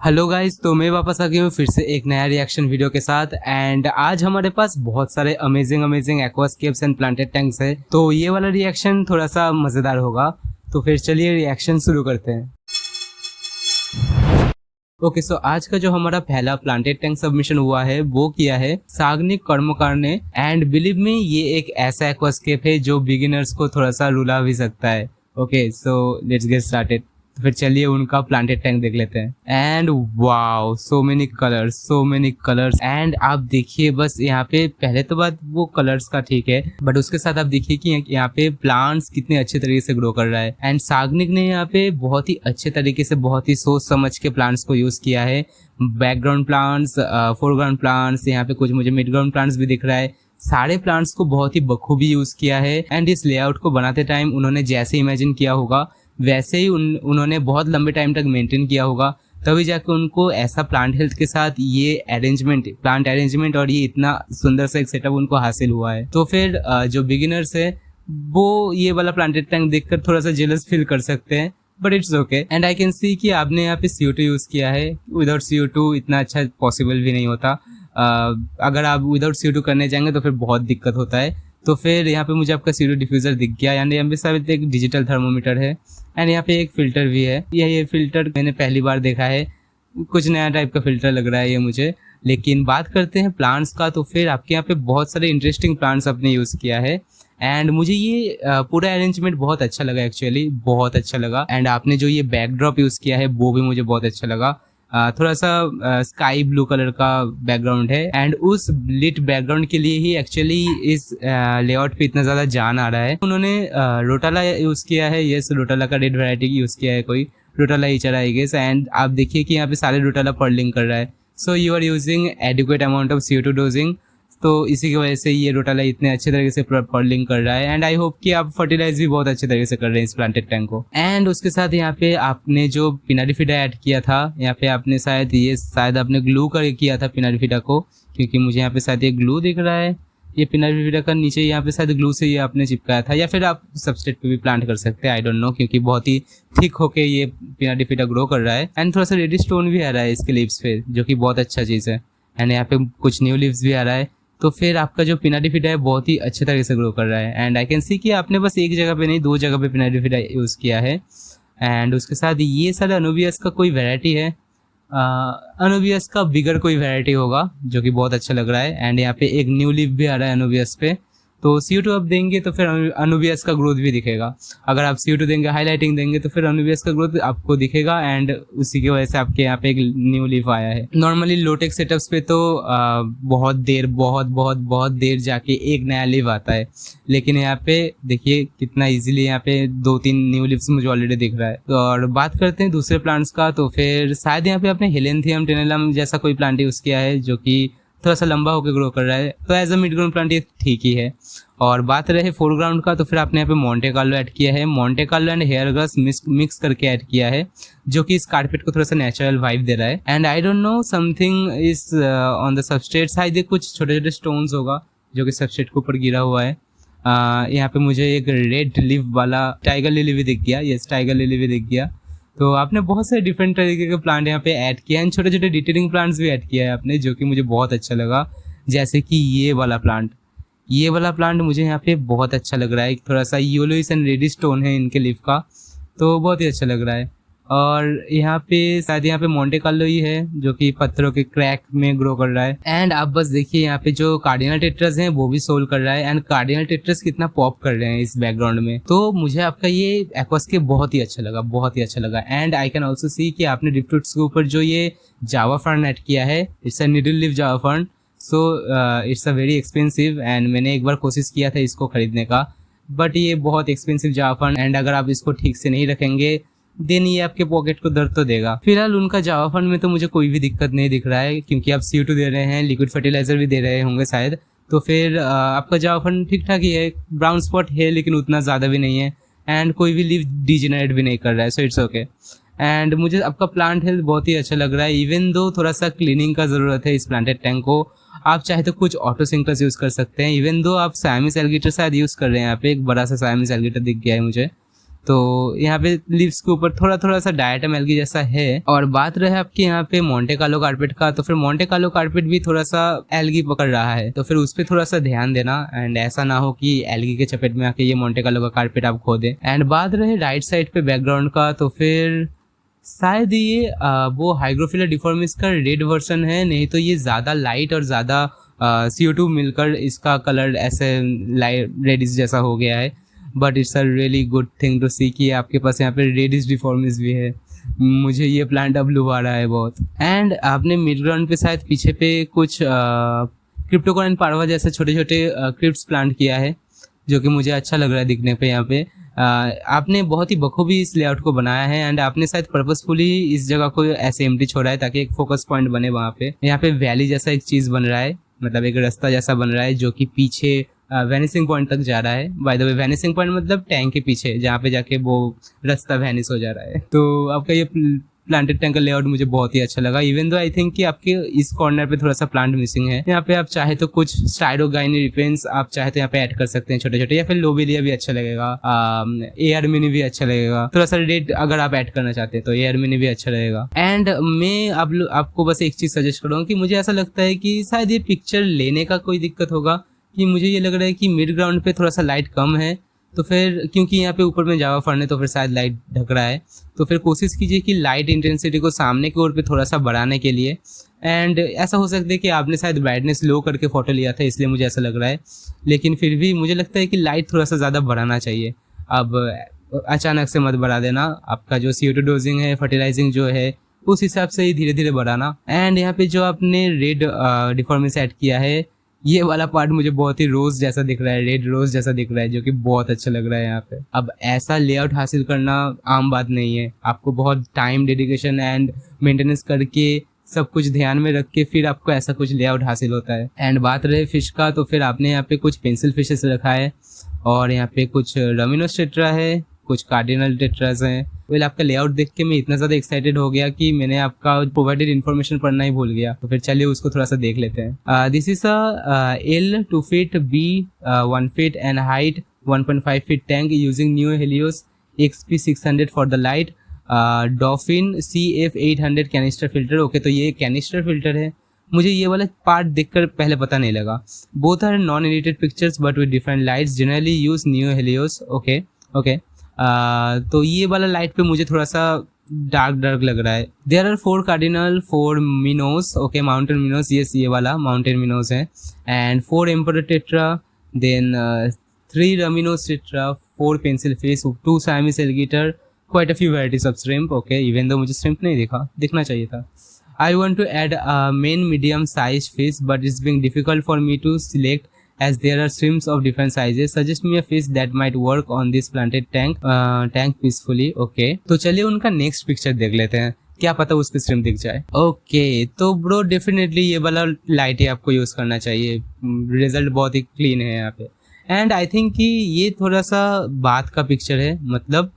Hello guys, तो मैं वापस आ गया हूँ फिर से एक नया रिएक्शन वीडियो के साथ। एंड आज हमारे पास बहुत सारे अमेजिंग एक्वास्केप्स एंड प्लांटेड टैंक्स है, तो ये वाला रिएक्शन थोड़ा सा मज़ेदार होगा। तो फिर चलिए रिएक्शन शुरू करते हैं। ओके सो आज का जो हमारा पहला प्लांटेड टैंक सबमिशन हुआ है वो किया है साग्निक कर्मकार ने। एंड बिलीव मी, ये एक ऐसा एक्वास्केप है जो बिगिनर्स को थोड़ा सा रुला भी सकता है। Okay so let's get started. तो फिर चलिए उनका प्लांटेड टैंक देख लेते हैं। And wow, so many colours and आप देखिए बस यहाँ पे पहले तो बात वो कलर्स का ठीक है, बट उसके साथ आप देखिए कि यहाँ पे प्लांट्स कितने अच्छे तरीके से ग्रो कर रहा है। एंड साग्निक ने यहाँ पे बहुत ही अच्छे तरीके से बहुत ही सोच समझ के प्लांट्स को यूज किया है। बैकग्राउंड प्लांट्स, फोरग्राउंड प्लांट्स, यहाँ पे कुछ मुझे मिड ग्राउंड प्लांट्स भी दिख रहा है। सारे प्लांट्स को बहुत ही बखूबी यूज किया है। एंड इस लेआउट को बनाते टाइम उन्होंने जैसे इमेजिन किया होगा वैसे ही उन्होंने बहुत लंबे टाइम तक मेंटेन किया होगा, तभी जाके उनको ऐसा प्लांट हेल्थ के साथ ये प्लांट अरेंजमेंट और ये इतना सुंदर सा एक सेटअप उनको हासिल हुआ है। तो फिर जो बिगिनर्स है वो ये वाला प्लांटेड टैंक देखकर थोड़ा सा जेलस फील कर सकते हैं, but it's okay. And I can see कि आपने यहाँ पे CO2 यूज किया है। विदाउट CO2 इतना अच्छा पॉसिबल भी नहीं होता। अगर आप विदाउट CO2 करने जाएंगे तो फिर बहुत दिक्कत होता है। तो फिर यहाँ पे मुझे आपका CO2 डिफ्यूज़र दिख गया। यानी यहाँ पे शायद एक डिजिटल थर्मोमीटर है एंड यहाँ पे एक फ़िल्टर भी है। ये फ़िल्टर मैंने पहली बार देखा है, कुछ नया टाइप का फ़िल्टर लग रहा है ये मुझे। लेकिन बात करते हैं प्लांट्स का, तो फिर आपके यहाँ पे बहुत सारे इंटरेस्टिंग प्लांट्स आपने यूज़ किया है। एंड मुझे ये पूरा अरेंजमेंट बहुत अच्छा लगा, एक्चुअली बहुत अच्छा लगा। एंड आपने जो ये बैकड्रॉप यूज़ किया है वो भी मुझे बहुत अच्छा लगा। थोड़ा सा स्काई ब्लू कलर का बैकग्राउंड है एंड उस लिट बैकग्राउंड के लिए ही एक्चुअली इस लेआउट पे इतना ज़्यादा जान आ रहा है। उन्होंने रोटाला यूज़ किया है। यस, रोटाला का रेड वैरायटी यूज़ किया है, कोई रोटाला इचर आई गेस। एंड आप देखिए कि यहाँ पे सारे रोटाला पर्लिंग कर रहा है। So you are using adequate amount of CO2 dosing, तो इसी की वजह से ये रोटाला इतने अच्छे तरीके से पर्लिंग कर रहा है। एंड आई होप कि आप फर्टिलाइज भी बहुत अच्छे तरीके से कर रहे हैं इस प्लांटेड टैंक को। एंड उसके साथ यहाँ पे आपने जो पिनाडिफिडा ऐड किया था, यहाँ पे आपने शायद आपने ग्लू कर किया था पिनाडिफिडा को, क्योंकि मुझे यहाँ पे शायद ये ग्लू दिख रहा है। ये पिनाडिफिडा का नीचे यहाँ पे शायद ग्लू से ये आपने चिपकाया था, या फिर आप सबस्ट्रेट पे भी प्लांट कर सकते हैं, आई डोंट नो, क्योंकि बहुत ही थिक होके ये पिनाडिफिडा ग्रो कर रहा है। एंड थोड़ा सा रेडिश टोन भी आ रहा है इसके लीव्स पे, जो कि बहुत अच्छा चीज़ है। एंड यहाँ पे कुछ न्यू लीव्स भी आ रहा है। तो फिर आपका जो पिनाडिफिडा है बहुत ही अच्छे तरीके से ग्रो कर रहा है। एंड आई कैन सी कि आपने बस एक जगह पे नहीं, 2 जगह पे पिनाडिफिडा यूज़ किया है। एंड उसके साथ ये सारा अनुबियस का कोई वैरायटी है, अनुबियस का बिगर कोई वैरायटी होगा, जो कि बहुत अच्छा लग रहा है। एंड यहाँ पे एक न्यू लीफ भी आ रहा है अनुबियस पे। तो CO2 आप देंगे तो फिर अनुबियस का ग्रोथ भी दिखेगा। अगर आप CO2 देंगे, हाईलाइटिंग देंगे, तो फिर अनुबियस का ग्रोथ आपको दिखेगा। एंड उसी की वजह से आपके यहाँ पे एक न्यू लीफ आया है। नॉर्मली लोटेक सेटअप्स पे तो बहुत देर जाके एक नया लीफ आता है, लेकिन यहाँ पे देखिए कितना इजीली यहाँ पे 2-3 न्यू लीव्स मुझे ऑलरेडी दिख रहा है। तो और बात करते हैं दूसरे प्लांट्स का, तो फिर शायद यहाँ पे आपने हेलेंथियम टेनेलम जैसा कोई प्लांट यूज़ किया है, जो कि थोड़ा सा लंबा होकर ग्रो कर रहा है। तो as a mid ground plant ये ठीक ही है। और बात रहे फोरग्राउंड का, तो फिर आपने यहाँ पे मोंटे कार्लो ऐड किया है। Monte Carlo and hair grass mix करके ऐड किया है, जो कि इस कारपेट को थोड़ा सा नेचुरल वाइब दे रहा है। And I don't know, something is on the substrate. शायद ये कुछ छोटे छोटे स्टोन्स होगा जो कि सबस्ट्रेट के ऊपर गिरा हुआ है। यहाँ पे मुझे एक रेड लीफ वाला टाइगर लिली भी दिख गया। यस, टाइगर लिली भी दिख गया। तो आपने बहुत सारे डिफरेंट तरीके के प्लांट यहाँ पे ऐड किया एंड छोटे छोटे डिटेलिंग प्लांट्स भी ऐड किया है आपने, जो कि मुझे बहुत अच्छा लगा। जैसे कि ये वाला प्लांट मुझे यहाँ पे बहुत अच्छा लग रहा है। थोड़ा सा येलोइश एंड रेडिश टोन है इनके लीफ का, तो बहुत ही अच्छा लग रहा है। और यहाँ पे शायद यहाँ पे मोंटे कार्लो ही है, जो कि पत्थरों के क्रैक में ग्रो कर रहा है। एंड आप बस देखिए यहाँ पे जो कार्डिनल टेट्रस हैं वो भी सोल कर रहा है। एंड कार्डिनल टेट्रस कितना पॉप कर रहे हैं इस बैकग्राउंड में। तो मुझे आपका ये एक्वास्केप बहुत ही अच्छा लगा। And I can also see कि आपने ड्रिफ्टवुड्स के ऊपर जो ये जावा फर्न ऐड किया है, it's a needle leaf Java fern. So it's a very expensive. And मैंने एक बार कोशिश किया था इसको खरीदने का, बट ये बहुत एक्सपेंसिव जावा फर्न। एंड अगर आप इसको ठीक से नहीं रखेंगे देन ये आपके पॉकेट को दर्द तो देगा। फिलहाल उनका जावा फंड में तो मुझे कोई भी दिक्कत नहीं दिख रहा है, क्योंकि आप CO2 दे रहे हैं, लिक्विड फर्टिलाइजर भी दे रहे होंगे शायद। तो फिर आपका जावा फंड ठीक ठाक ही है। ब्राउन स्पॉट है लेकिन उतना ज़्यादा भी नहीं है। एंड कोई भी लीफ डिजेनरेट भी नहीं कर रहा है, सो इट्स ओके। एंड मुझे आपका प्लांट हेल्थ बहुत ही अच्छा लग रहा है। इवन दो थोड़ा सा क्लीनिंग का ज़रूरत है इस प्लांटेड टैंक को। आप चाहे तो कुछ ऑटो सिंकर्स यूज़ कर सकते हैं। इवन दो आप साइमिस एल्गेटर शायद यूज़ कर रहे हैं। यहाँ पे एक बड़ा सा साइमिस एल्गेटर दिख गया है मुझे। तो यहाँ पे लीव्स के ऊपर थोड़ा थोड़ा सा डायटम एल्गी जैसा है। और बात रहे आपके यहाँ पे मोंटे कार्लो कारपेट का, तो फिर मोंटे कार्लो कारपेट भी थोड़ा सा एल्गी पकड़ रहा है, तो फिर उस पर थोड़ा सा ध्यान देना एंड ऐसा ना हो कि एल्गी के चपेट में आके ये मोंटे कार्लो का कारपेट आप खो दे। एंड बात रहे राइट साइड पे बैकग्राउंड का, तो फिर शायद ये वो हाइग्रोफिला डिफॉर्मिस का रेड वर्जन है, नहीं तो ये ज़्यादा लाइट और ज़्यादा CO2 मिलकर इसका कलर ऐसे लाइट रेडिश जैसा हो गया है। But it's a really good thing to see कि आपके पास यहाँ पे रेडिश डिफॉर्मिस भी है। मुझे ये प्लांट अब लुभा रहा है बहुत। एंड आपने मिड ग्राउंड पे शायद पीछे पे कुछ क्रिप्टोकोरन पारवा जैसे छोटे छोटे क्रिप्स प्लांट किया है, जो कि मुझे अच्छा लग रहा है दिखने पे। यहाँ पे आपने बहुत ही बखूबी इस लेआउट को बनाया है एंड आपने शायद पर्पसफुली इस जगह को ऐसे एम्प्टी छोड़ा है ताकि एक फोकस पॉइंट बने वहाँ पे। यहाँ पे वैली जैसा एक चीज़ बन रहा है, मतलब एक रास्ता जैसा बन रहा है जो कि पीछे वैनिसिंग पॉइंट तक जा रहा है। बाय द वे वैनिसिंग पॉइंट मतलब टैंक के पीछे जहाँ पे जाके वो रास्ता वैनिस हो जा रहा है। तो आपका ये प्लांटेड टैंक का लेआउट मुझे बहुत ही अच्छा लगा। इवन दो आई थिंक कि आपके इस कॉर्नर पे थोड़ा सा प्लांट मिसिंग है। यहाँ पे आप चाहे तो कुछ स्टाइरोगाइनी रिफेंस आप चाहे तो यहाँ पे ऐड कर सकते हैं छोटे छोटे, या फिर लोबेलिया भी अच्छा लगेगा, एयर मिनी भी अच्छा लगेगा। थोड़ा सा रेड अगर आप ऐड करना चाहते हैं तो एयर मिनी भी अच्छा लगेगा। एंड मैं आपको बस एक चीज सजेस्ट करूँगा कि मुझे ऐसा लगता है कि शायद ये पिक्चर लेने का कोई दिक्कत होगा, कि मुझे ये लग रहा है कि मिड ग्राउंड पे थोड़ा सा लाइट कम है, तो फिर क्योंकि यहाँ पे ऊपर में जावा फर्न है तो फिर शायद लाइट ढक रहा है, तो फिर कोशिश कीजिए कि लाइट इंटेंसिटी को सामने की ओर पे थोड़ा सा बढ़ाने के लिए। एंड ऐसा हो सकता है कि आपने शायद ब्राइटनेस लो करके फोटो लिया था इसलिए मुझे ऐसा लग रहा है, लेकिन फिर भी मुझे लगता है कि लाइट थोड़ा सा ज़्यादा बढ़ाना चाहिए। अब अचानक से मत बढ़ा देना, आपका जो CO2 डोजिंग है, फर्टिलाइजिंग जो है उस हिसाब से ही धीरे धीरे बढ़ाना। एंड यहाँ पे जो आपने रेड डिफॉर्मेंस ऐड किया है, ये वाला पार्ट मुझे बहुत ही रोज जैसा दिख रहा है, रेड रोज जैसा दिख रहा है, जो कि बहुत अच्छा लग रहा है यहाँ पे। अब ऐसा लेआउट हासिल करना आम बात नहीं है, आपको बहुत टाइम डेडिकेशन एंड मेंटेनेंस करके सब कुछ ध्यान में रख के फिर आपको ऐसा कुछ लेआउट हासिल होता है। एंड बात रहे फिश का, तो फिर आपने यहाँ पे कुछ पेंसिल फिशेस रखा है और यहाँ पे कुछ रमिनोस टेट्रा है, कुछ कार्डिनल टेट्रास हैं। वेल आपका लेआउट देख के मैं इतना ज़्यादा एक्साइटेड हो गया कि मैंने आपका प्रोवाइडेड इन्फॉर्मेशन पढ़ना ही भूल गया, तो फिर चलिए उसको थोड़ा सा देख लेते हैं। This is a L 2 feet, B 1 feet and height 1.5 feet tank using new Helios XP600 for the light, Dolphin CF800 canister filter. Okay, तो ये कैनिस्टर फिल्टर है। मुझे ये वाला पार्ट देखकर पहले पता नहीं लगा। Both are non edited pictures but with different lights, generally use new Helios. Okay okay, तो ये वाला लाइट पे मुझे थोड़ा सा डार्क लग रहा है। There are 4 cardinal, 4 minnows. Okay, mountain minnows, yes ये वाला माउंटेन मिनोस है। And 4 ember tetra, then 3 rummynose tetra, 4 pencil fish, 2 Siamese alligator, quite a few varieties of shrimp. Okay, even though मुझे श्रिम्प नहीं दिखना चाहिए था। I want to add a main medium sized fish but it's being difficult for me to select as there are shrimps of different sizes. Suggest me a fish that might work on this planted tank peacefully. Okay, तो चलिए उनका next picture देख लेते हैं, क्या पता उस पे श्रिम्प दिख जाए। ओके, तो ब्रो डेफिनेटली ये वाला लाइट ही आपको यूज करना चाहिए, रिजल्ट बहुत ही क्लीन है यहाँ पे। एंड आई थिंक कि ये थोड़ा सा बात का पिक्चर है, मतलब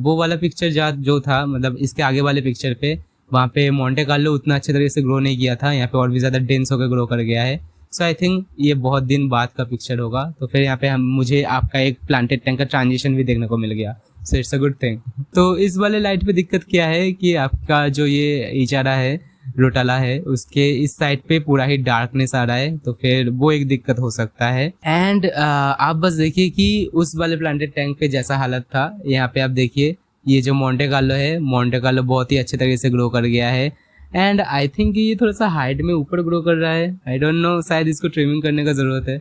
वो वाला पिक्चर जो था, मतलब इसके आगे वाले पिक्चर पे वहाँ पे मोंटे कार्लो उतना अच्छे तरीके से ग्रो नहीं किया था, यहाँ पे और भी ज़्यादा डेंस होकर ग्रो कर गया है। सो आई थिंक ये बहुत दिन बाद का पिक्चर होगा, तो फिर यहाँ पे मुझे आपका एक प्लांटेड टैंक का ट्रांजिशन भी देखने को मिल गया। सो इट्स अ गुड थिंग। तो इस वाले लाइट पे दिक्कत क्या है कि आपका जो ये इचारा है, रोटाला है, उसके इस साइड पे पूरा ही डार्कनेस आ रहा है, तो फिर वो एक दिक्कत हो सकता है। एंड आप बस देखिए कि उस वाले प्लांटेड टैंक पे जैसा हालत था, यहाँ पे आप देखिए ये जो मोंटे कार्लो है, मोंटे कार्लो बहुत ही अच्छे तरीके से ग्रो कर गया है। एंड आई थिंक ये थोड़ा सा हाइट में ऊपर ग्रो कर रहा है, आई डोंट नो, शायद इसको ट्रिमिंग करने का ज़रूरत है।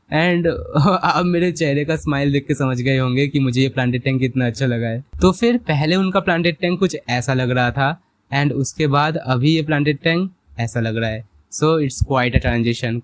एंड आप मेरे चेहरे का स्माइल देख के समझ गए होंगे कि मुझे ये प्लांटेड टैंक कितना अच्छा लगा है। तो फिर पहले उनका प्लांटेड टैंक कुछ ऐसा लग रहा था एंड उसके बाद अभी ये प्लांटेड टैंक ऐसा लग रहा है। So it's quite a transition,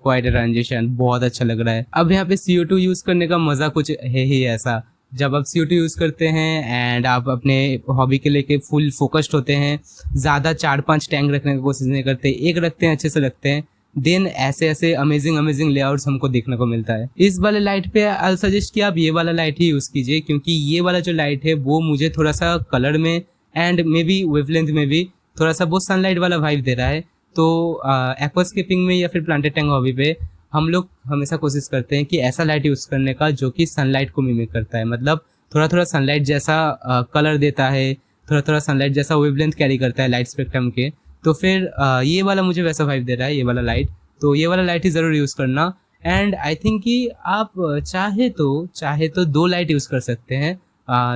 बहुत अच्छा लग रहा है। अब यहाँ पे CO2 यूज़ करने का मज़ा कुछ है ही ऐसा, जब आप CO2 यूज़ करते हैं एंड आप अपने हॉबी के लेके फुल फोकस्ड होते हैं, ज़्यादा 4-5 टैंक रखने की कोशिश नहीं करते, एक रखते हैं, अच्छे से रखते हैं, देन ऐसे अमेजिंग लेआउट्स हमको देखने को मिलता है। इस वाले लाइट पे आई सजेस्ट कि आप ये वाला लाइट ही यूज़ कीजिए, क्योंकि ये वाला जो लाइट है वो मुझे थोड़ा सा कलर में एंड मे बी वेवलेंथ में भी थोड़ा सा बहुत सनलाइट वाला वाइब दे रहा है। तो एक्वास्केपिंग में या फिर प्लांटेड टैंक हॉबी पे हम लोग हमेशा कोशिश करते हैं कि ऐसा लाइट यूज़ करने का जो कि सनलाइट को मिमिक करता है, मतलब थोड़ा थोड़ा सनलाइट जैसा कलर देता है, थोड़ा थोड़ा सनलाइट जैसा वेवलेंथ कैरी करता है लाइट स्पेक्ट्रम के। तो फिर ये वाला मुझे वैसा वाइब दे रहा है, ये वाला लाइट। तो ये वाला लाइट ही ज़रूर यूज़ करना। एंड आई थिंक कि आप चाहे तो 2 लाइट यूज़ कर सकते हैं।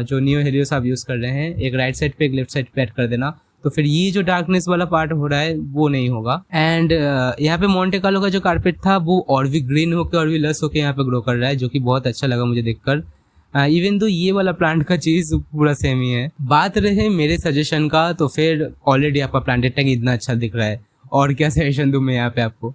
जो नियो हेलियोस आप यूज़ कर रहे हैं, एक राइट साइड पे एक लेफ्ट साइड पे ऐड कर देना, तो फिर ये जो डार्कनेस वाला पार्ट हो रहा है वो नहीं होगा। एंड यहाँ पे मोंटे कार्लो का जो कारपेट था वो और भी ग्रीन होकर और भी लस होकर यहाँ पे ग्रो कर रहा है, जो कि बहुत अच्छा लगा मुझे देखकर। इवन तो ये वाला प्लांट का चीज़ पूरा सेम ही है। बात रहे मेरे सजेशन का, तो फिर ऑलरेडी आपका प्लांटेड टैंक इतना अच्छा दिख रहा है, और क्या सजेशन दूँ मैं यहाँ पे आपको।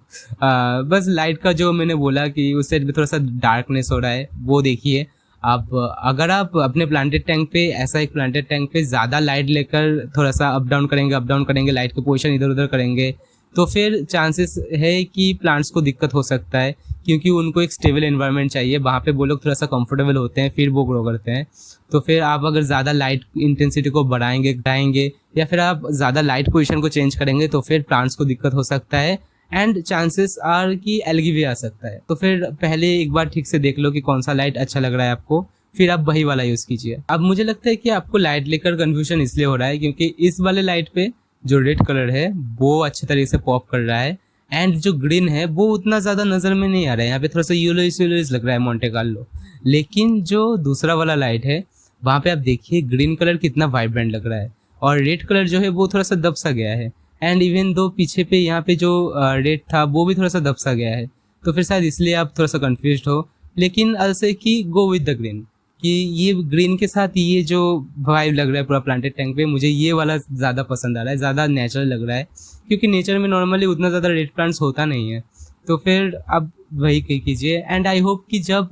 बस लाइट का जो मैंने बोला कि उस साइड पे थोड़ा सा डार्कनेस हो रहा है, वो देखिए आप। अगर आप अपने प्लांटेड टैंक पे, ऐसा एक प्लांटेड टैंक पे ज़्यादा लाइट लेकर थोड़ा सा अप डाउन करेंगे, लाइट की पोजीशन इधर उधर करेंगे, तो फिर चांसेस है कि प्लांट्स को दिक्कत हो सकता है, क्योंकि उनको एक स्टेबल एनवायरनमेंट चाहिए। वहाँ पे वो लोग थोड़ा सा कंफर्टेबल होते हैं, फिर वो ग्रो करते हैं। तो फिर आप अगर ज़्यादा लाइट इंटेंसिटी को बढ़ाएंगे या फिर आप ज़्यादा लाइट पोजीशन को चेंज करेंगे, तो फिर प्लांट्स को दिक्कत हो सकता है। एंड चांसेस आर कि एल्गी भी आ सकता है। तो फिर पहले एक बार ठीक से देख लो कि कौन सा लाइट अच्छा लग रहा है आपको, फिर आप वही वाला यूज़ कीजिए। अब मुझे लगता है कि आपको लाइट लेकर कन्फ्यूजन इसलिए हो रहा है क्योंकि इस वाले लाइट पे जो रेड कलर है वो अच्छे तरीके से पॉप कर रहा है, एंड जो ग्रीन है वो उतना ज़्यादा नज़र में नहीं आ रहा है। यहाँ पे थोड़ा सा येलोइश लग रहा है मोंटे कार्लो। लेकिन जो दूसरा वाला लाइट है वहाँ पे आप देखिए ग्रीन कलर कितना वाइब्रेंट लग रहा है, और रेड कलर जो है वो थोड़ा सा दब सा गया है। एंड इवन दो पीछे पे यहाँ पे जो रेड था वो भी थोड़ा सा दब सा गया है। तो फिर शायद इसलिए आप थोड़ा सा कन्फ्यूज्ड हो। लेकिन ऐसे कि गो विद द ग्रीन, कि ये ग्रीन के साथ ये जो वाइब लग रहा है पूरा प्लांटेड टैंक पे, मुझे ये वाला ज़्यादा पसंद आ रहा है, ज़्यादा नेचुरल लग रहा है, क्योंकि नेचर में नॉर्मली उतना ज़्यादा रेड प्लांट्स होता नहीं है। तो फिर अब वही कीजिए। एंड आई होप कि जब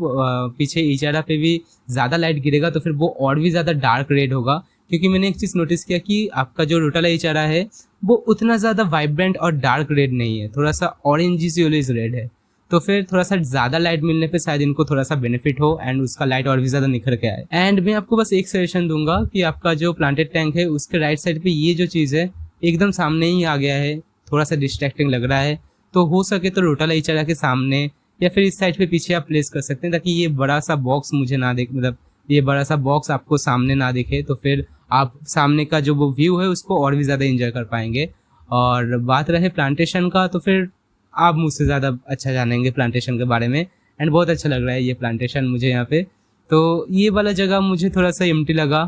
पीछे इचारा पे भी ज़्यादा लाइट गिरेगा तो फिर वो और भी ज़्यादा डार्क रेड होगा, क्योंकि मैंने एक चीज़ नोटिस किया कि आपका जो रोटाला इचारा है वो उतना ज़्यादा वाइब्रेंट और डार्क रेड नहीं है, थोड़ा सा ऑरेंजिश येलोइश रेड है। तो फिर थोड़ा सा ज़्यादा लाइट मिलने पे शायद इनको थोड़ा सा बेनिफिट हो एंड उसका लाइट और भी ज़्यादा निखर के आए। एंड मैं आपको बस एक सजेशन दूंगा कि आपका जो प्लांटेड टैंक है उसके राइट साइड पे ये जो चीज़ है एकदम सामने ही आ गया है, थोड़ा सा डिस्ट्रैक्टिंग लग रहा है। तो हो सके तो रोटाला इचारा के सामने या फिर इस साइड पे पीछे आप प्लेस कर सकते हैं, ताकि ये बड़ा सा बॉक्स मुझे ना देख, मतलब ये बड़ा सा बॉक्स आपको सामने ना दिखे। तो फिर आप सामने का जो वो व्यू है उसको और भी ज़्यादा इंजॉय कर पाएंगे। और बात रहे प्लांटेशन का, तो फिर आप मुझसे ज़्यादा अच्छा जानेंगे प्लांटेशन के बारे में। एंड बहुत अच्छा लग रहा है ये प्लांटेशन मुझे यहाँ पे। तो ये वाला जगह मुझे थोड़ा सा एम्प्टी लगा।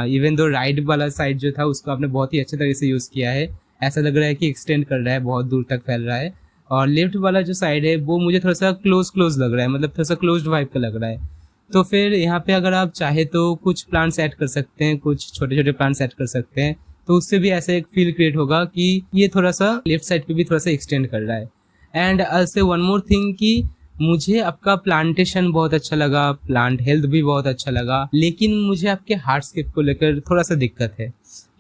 इवन दो राइट वाला साइड जो था उसको आपने बहुत ही अच्छे तरीके से यूज़ किया है, ऐसा लग रहा है कि एक्सटेंड कर रहा है, बहुत दूर तक फैल रहा है। और लेफ्ट वाला जो साइड है वो मुझे थोड़ा सा क्लोज लग रहा है, मतलब थोड़ा सा क्लोज्ड वाइब का लग रहा है। तो फिर यहाँ पे अगर आप चाहे तो कुछ प्लांट्स ऐड कर सकते हैं, कुछ छोटे छोटे प्लांट्स ऐड कर सकते हैं, तो उससे भी ऐसा एक फील क्रिएट होगा कि ये थोड़ा सा लेफ्ट साइड पे भी थोड़ा सा एक्सटेंड कर रहा है। एंड से वन मोर थिंग कि मुझे आपका प्लांटेशन बहुत अच्छा लगा, प्लांट हेल्थ भी बहुत अच्छा लगा, लेकिन मुझे आपके हार्डस्केप को लेकर थोड़ा सा दिक्कत है,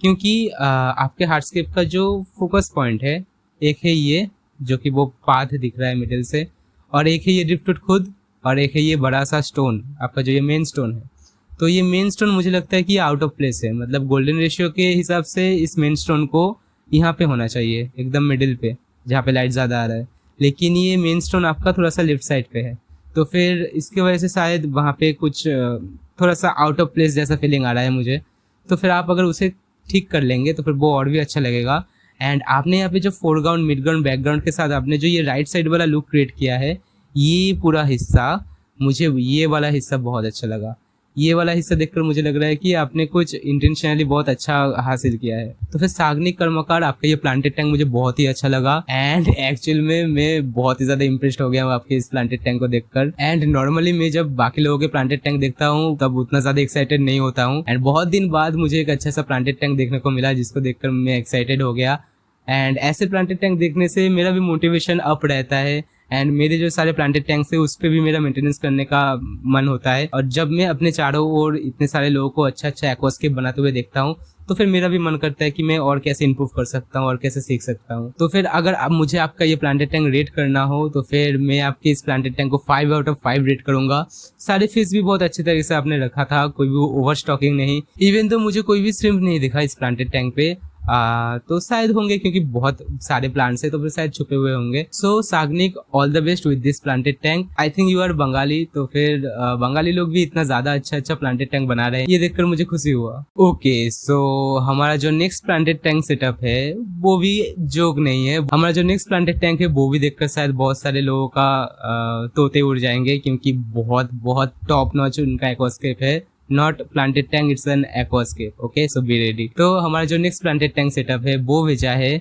क्योंकि आपके हार्डस्केप का जो फोकस पॉइंट है, एक है ये जो कि वो पाथ दिख रहा है मिडिल से, और एक है ये ड्रिफ्टवुड खुद, और एक है ये बड़ा सा स्टोन आपका जो ये मेन स्टोन है। तो ये मेन स्टोन मुझे लगता है कि आउट ऑफ प्लेस है, मतलब गोल्डन रेशियो के हिसाब से इस मेन स्टोन को यहाँ पे होना चाहिए, एकदम मिडिल पे जहाँ पे लाइट ज़्यादा आ रहा है। लेकिन ये मेन स्टोन आपका थोड़ा सा लेफ्ट साइड पे है, तो फिर इसकी वजह से शायद वहाँ पे कुछ थोड़ा सा आउट ऑफ प्लेस जैसा फीलिंग आ रहा है मुझे। तो फिर आप अगर उसे ठीक कर लेंगे तो फिर वो और भी अच्छा लगेगा। एंड आपने यहाँ पे जो फोरग्राउंड, मिडग्राउंड, बैकग्राउंड के साथ आपने जो ये राइट साइड वाला लुक क्रिएट किया है, ये पूरा हिस्सा, मुझे ये वाला हिस्सा बहुत अच्छा लगा। ये वाला हिस्सा देखकर मुझे लग रहा है कि आपने कुछ इंटेंशनली बहुत अच्छा हासिल किया है। तो फिर सागनिक कर्मकार आपका ये प्लांटेड टैंक मुझे बहुत ही अच्छा लगा, एंड एक्चुअल में मैं बहुत ही ज़्यादा इंप्रेस्ड हो गया हूँ आपके इस प्लांटेड टैंक को देखकर। एंड नॉर्मली मैं जब बाकी लोगों के प्लांटेड टैंक देखता हूँ तब उतना ज़्यादा एक्साइटेड नहीं होता हूँ, एंड बहुत दिन बाद मुझे एक अच्छा सा प्लांटेड टैंक देखने को मिला जिसको देखकर मैं एक्साइटेड हो गया। एंड ऐसे प्लांटेड टैंक देखने से मेरा भी मोटिवेशन अप रहता है, एंड मेरे जो सारे प्लांटेड टैंक्स है उस पर भी मेरा मेंटेनेंस करने का मन होता है। और जब मैं अपने चारों ओर इतने सारे लोगों को अच्छा अच्छा एक्वास्केप बनाते हुए देखता हूँ तो फिर मेरा भी मन करता है कि मैं और कैसे इंप्रूव कर सकता हूँ और कैसे सीख सकता हूँ। तो फिर अगर अब मुझे आपका ये प्लांटेड टैंक रेट करना हो तो फिर मैं आपके इस प्लांटेड टैंक को 5 आउट ऑफ 5 रेट करूंगा। सारे फिश भी बहुत अच्छे तरीके से आपने रखा था, कोई भी ओवर स्टॉकिंग नहीं, इवन तो मुझे कोई भी श्रिम्प नहीं दिखा इस प्लांटेड टैंक पे। तो शायद होंगे क्योंकि बहुत सारे प्लांट्स है तो फिर शायद छुपे हुए होंगे। So Sagnik, all the best with this planted tank. I think you are Bengali, तो फिर बंगाली लोग भी इतना ज्यादा अच्छा प्लांटेड टैंक बना रहे हैं, ये देखकर मुझे खुशी हुआ। ओके, सो हमारा जो नेक्स्ट प्लांटेड टैंक सेटअप है वो भी जोक नहीं है। हमारा जो नेक्स्ट प्लांटेड टैंक है वो भी देखकर शायद बहुत सारे लोगों का तोते उड़ जाएंगे, क्योंकि बहुत बहुत टॉप नॉच उनका एक्वास्केप है। Not planted tank, it's an aquascape. Okay, so be ready. तो हमारा जो नेक्स्ट प्लांटेड टैंक सेटअप है वो भेजा है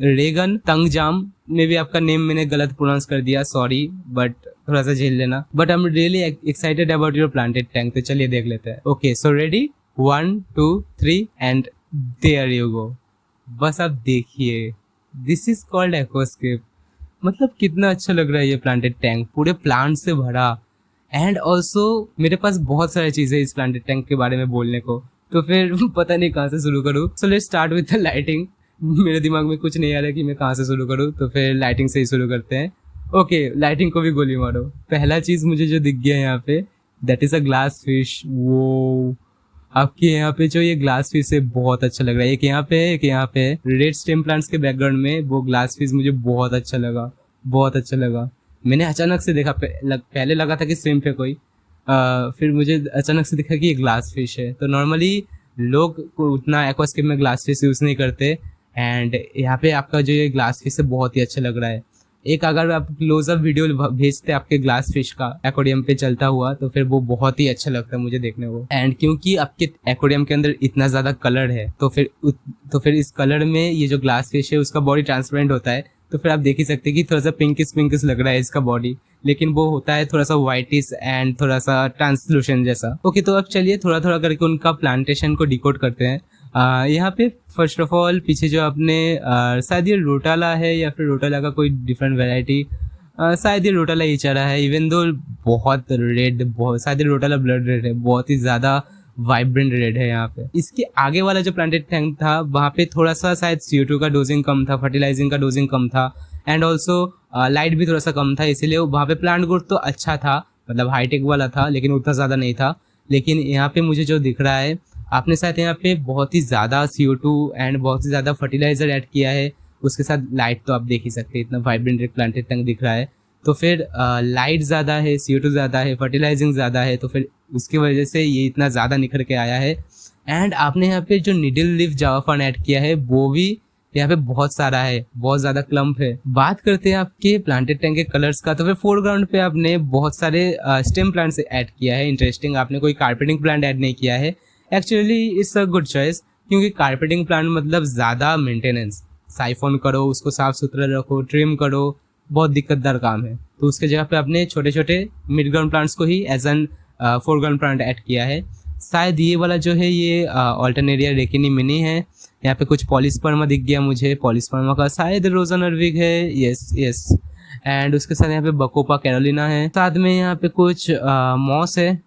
रेगन तंगजाम। मे भी आपका नेम मैंने गलत प्रोनाउंस कर दिया, सॉरी, बट थोड़ा सा झेल लेना। But I am really excited about your planted tank, तो चलिए देख लेते हैं। Okay, so ready, 1 2 3 and there you go. बस आप देखिए, दिस इज कॉल्ड एक्वास्केप। मतलब कितना अच्छा लग रहा है ये प्लांटेड टैंक, पूरे प्लांट से भरा। एंड ऑल्सो मेरे पास बहुत सारी चीजें इस प्लांटेड टैंक के बारे में बोलने को, तो फिर पता नहीं कहाँ से शुरू करूँ। So let's start with the lighting. मेरे दिमाग में कुछ नहीं आ रहा कि मैं कहाँ से शुरू करूँ, तो फिर लाइटिंग से ही शुरू करते हैं। ओके, लाइटिंग को भी गोली मारो। पहला चीज मुझे जो दिख गया यहाँ पे, that is a glass fish. वो आपके यहाँ पे जो ये ग्लास फिश है बहुत अच्छा लग रहा है। एक यहाँ पे है, एक यहाँ पे है। रेड स्टेम प्लांट्स के बैकग्राउंड में वो ग्लास फिश मुझे बहुत अच्छा लगा, बहुत अच्छा लगा। मैंने अचानक से देखा, पहले लगा था कि श्रिम्प है कोई, फिर मुझे अचानक से दिखा कि ये ग्लास फिश है। तो नॉर्मली लोग उतना एक्वास्केप में ग्लास फिश यूज़ नहीं करते, एंड यहाँ पे आपका जो ये ग्लास फिश है बहुत ही अच्छा लग रहा है। एक अगर आप क्लोजअप वीडियो भेजते आपके ग्लास फिश का एक्वेरियम पे चलता हुआ, तो फिर वो बहुत ही अच्छा लगता है मुझे देखने को। एंड क्योंकि आपके एक्वेरियम के अंदर इतना ज़्यादा कलर है, तो फिर इस कलर में ये जो ग्लास फिश है उसका बॉडी ट्रांसपेरेंट होता है, तो फिर आप देख ही सकते हैं कि थोड़ा सा पिंकिश लग रहा है इसका बॉडी, लेकिन वो होता है थोड़ा सा व्हाइटिश एंड थोड़ा सा ट्रांसलूसेंट जैसा। ओके, तो अब चलिए थोड़ा थोड़ा करके उनका प्लांटेशन को डिकोड करते हैं। यहाँ पे फर्स्ट ऑफ ऑल पीछे जो आपने शायद ये रोटाला है या फिर रोटाला का कोई डिफरेंट वेराइटी, शायद ये रोटाला ही चरा है। इवन दो बहुत रेड, बहुत शायद ये रोटाला ब्लड रेड है, बहुत ही ज़्यादा वाइब्रेंट रेड है यहाँ पे। इसके आगे वाला जो प्लांटेड टैंक था वहाँ पे थोड़ा सा शायद CO2 का डोजिंग कम था, फर्टिलाइजिंग का डोजिंग कम था, एंड ऑल्सो लाइट भी थोड़ा सा कम था, इसीलिए वहाँ पे प्लांट ग्रोथ तो अच्छा था, मतलब हाईटेक वाला था, लेकिन उतना ज़्यादा नहीं था। लेकिन यहाँ पे मुझे जो दिख रहा है, आपने शायद यहाँ पे बहुत ही ज़्यादा CO2 एंड बहुत ही ज़्यादा फर्टिलाइजर ऐड किया है, उसके साथ लाइट तो आप देख ही सकते हैं, इतना वाइब्रेंट प्लांटेड टैंक दिख रहा है। तो फिर लाइट ज़्यादा है, CO2 ज़्यादा है, फर्टिलाइजिंग ज़्यादा है, तो फिर उसकी वजह से ये इतना ज़्यादा निखर के आया है। एंड आपने यहाँ पे जो निडल लीफ जावा फर्न ऐड किया है वो भी यहाँ पे बहुत सारा है, बहुत ज़्यादा क्लम्प है। बात करते हैं आपके प्लांटेड टैंक के कलर्स का, तो फिर फोरग्राउंड पे आपने बहुत सारे स्टेम प्लांट्स ऐड किया है। इंटरेस्टिंग, आपने कोई कार्पेटिंग प्लांट ऐड नहीं किया है। Actually it's a good choice, क्योंकि कार्पेटिंग प्लांट मतलब ज़्यादा मेंटेनेंस, साइफोन करो, उसको साफ सुथरा रखो, ट्रिम करो, बहुत दिक्कतदार काम है। तो उसके जगह पे आपने छोटे छोटे मिड ग्राउंड प्लांट्स को ही as an foreground plant add किया है। शायद ये वाला जो है ये ऑल्टरनेरिया रेकिनी मिनी है। यहाँ पे कुछ पॉलिस्पर्मा दिख गया मुझे, पॉलिस्पर्मा का शायद रोजन अर्विग है, यस। एंड उसके साथ यहाँ पे बकोपा कैरोलिना है, साथ में यहाँ पे कुछ मॉस है,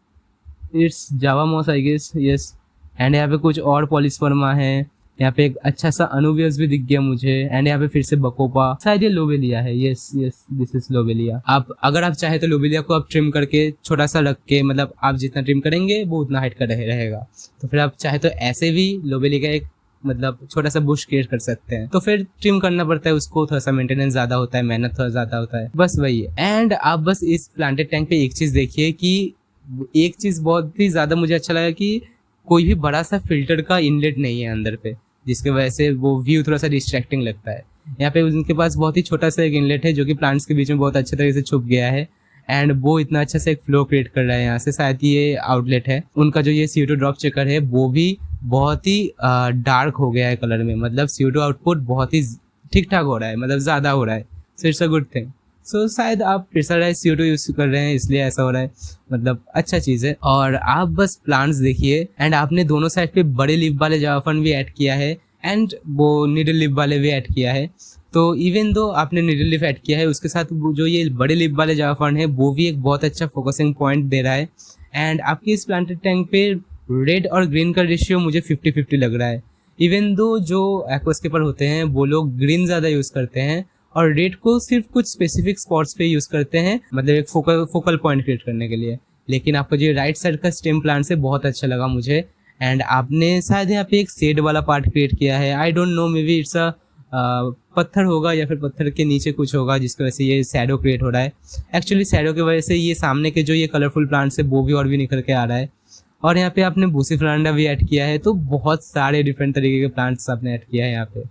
it's Java moss I guess, yes. And यहाँ पे कुछ और पॉलिस्पर्मा है, यहाँ पे एक अच्छा सा अनुबियस भी दिख गया मुझे, एंड यहाँ पे फिर से बकोपा, शायद ये लोबेलिया है, यस दिस इज लोबेलिया। आप अगर आप चाहे तो लोबेलिया को आप ट्रिम करके छोटा सा रख के, मतलब आप जितना ट्रिम करेंगे वो उतना हाइट का रहेगा, तो फिर आप चाहे तो ऐसे भी लोबेलिया का एक मतलब छोटा सा बुश क्रिएट कर सकते हैं। तो फिर ट्रिम करना पड़ता है उसको, थोड़ा सा मेंटेनेंस ज्यादा होता है, मेहनत थोड़ा ज्यादा होता है, बस वही है। एंड आप बस इस प्लांटेड टैंक पे एक चीज देखिए कि एक चीज बहुत ही ज्यादा मुझे अच्छा लगा कि कोई भी बड़ा सा फिल्टर का इनलेट नहीं है अंदर पे, जिसकी वजह से वो व्यू थोड़ा सा डिस्ट्रैक्टिंग लगता है। यहाँ पे उनके पास बहुत ही छोटा सा एक इनलेट है जो कि प्लांट्स के बीच में बहुत अच्छे तरीके से छुप गया है, एंड वो इतना अच्छा से एक फ्लो क्रिएट कर रहा है यहाँ से, शायद ये आउटलेट है। उनका जो ये CO2 ड्रॉप चेकर है वो भी बहुत ही डार्क हो गया है कलर में, मतलब CO2 आउटपुट बहुत ही ठीक ठाक हो रहा है, मतलब ज़्यादा हो रहा है, so it's a good thing. So शायद आप प्रेशराइज CO2 यूज कर रहे हैं इसलिए ऐसा हो रहा है, मतलब अच्छा चीज़ है। और आप बस प्लांट्स देखिए, एंड आपने दोनों साइड पे बड़े लीफ वाले जावा फर्न भी ऐड किया है, एंड वो निडल लिप वाले भी ऐड किया है। तो इवन दो आपने निडल लिप ऐड किया है, उसके साथ जो ये बड़े लिप वाले जावा फर्न है वो भी एक बहुत अच्छा फोकसिंग पॉइंट दे रहा है। एंड आपके इस प्लांटेड टैंक पे रेड और ग्रीन का रेशियो मुझे 50-50 लग रहा है। इवन दो जो एक्वास्केपर होते हैं वो लोग ग्रीन ज़्यादा यूज़ करते हैं और रेड को सिर्फ कुछ स्पेसिफिक स्पॉट्स पे यूज़ करते हैं, मतलब एक फोकल पॉइंट क्रिएट करने के लिए। लेकिन आपका जो राइट साइड का स्टेम प्लांट से बहुत अच्छा लगा मुझे, एंड आपने शायद यहाँ पे एक शेड वाला पार्ट क्रिएट किया है। I don't know, may be it's a पत्थर होगा या फिर पत्थर के नीचे कुछ होगा जिसकी वजह से ये शैडो क्रिएट हो रहा है। एक्चुअली शैडो की वजह से ये सामने के जो ये कलरफुल प्लांट्स है वो भी और भी निकल के आ रहा है। और यहाँ पे आपने बूसी फ्लांडा भी ऐड किया है, तो बहुत सारे डिफरेंट तरीके के प्लांट्स आपने ऐड किया है यहाँ पे।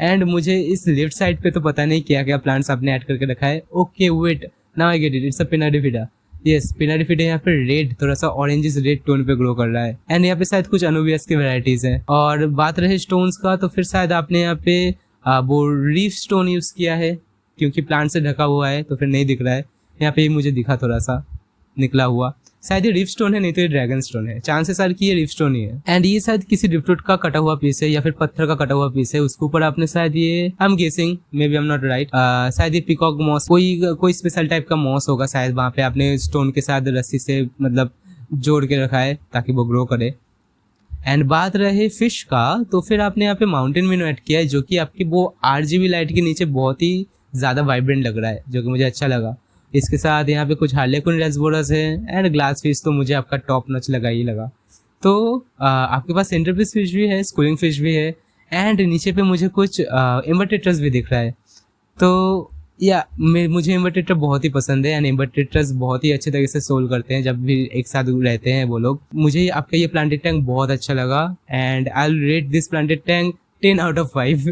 एंड मुझे इस लेफ्ट साइड पे तो पता नहीं क्या क्या प्लांट्स आपने ऐड करके रखा है। Okay wait, now I get it, it's a pinnatifida. Yes, pinnatifida यहाँ पे रेड, थोड़ा सा ऑरेंजिस रेड टोन पे ग्रो कर रहा है। एंड यहाँ पे शायद कुछ अनुबियस की वेराइटीज हैं। और बात रहे स्टोन्स का, तो फिर शायद आपने यहाँ पे वो रीफ स्टोन यूज किया है, क्योंकि प्लांट से ढका हुआ है तो फिर नहीं दिख रहा है। यहाँ पे मुझे दिखा थोड़ा सा निकला हुआ, शायद ये रीफ स्टोन है, नहीं तो ये ड्रैगन स्टोन है। चांसेस आर कि ये रीफ स्टोन ही है। एंड ये शायद किसी ड्रिफ्टवुड का कटा हुआ पीस है या फिर पत्थर का कटा हुआ पीस है। उसके ऊपर आपने शायद ये, I am guessing, maybe I am not right, शायद ये पीकॉक मॉस, कोई स्पेशल टाइप का मॉस होगा शायद। वहाँ पे आपने स्टोन के साथ रस्सी से मतलब जोड़ के रखा है ताकि वो ग्रो करे। एंड बात रहे फिश का, तो फिर आपने यहाँ पे माउंटेन मिनो ऐड किया है, जो कि आपकी वो RGB लाइट के नीचे बहुत ही ज़्यादा वाइब्रेंट लग रहा है, जो कि मुझे अच्छा लगा। इसके साथ यहाँ पे कुछ हार्लेक्विन रेसबोरस है। एंड ग्लास फिश तो मुझे आपका टॉप नॉच लगा ही लगा। तो आपके पास सेंटरपीस फिश भी है, स्कूलिंग फिश भी है। एंड नीचे पे मुझे कुछ इन्वर्टेटर्स भी दिख रहा है। तो या मुझे इन्वर्टेटर बहुत ही पसंद है। एंड इन्वर्टेटर्स बहुत ही अच्छे तरीके से सोल्व करते हैं जब भी एक साथ रहते हैं वो लोग। मुझे आपका ये प्लांटेड टैंक बहुत अच्छा लगा। And I will rate this planted tank 10 out of 5।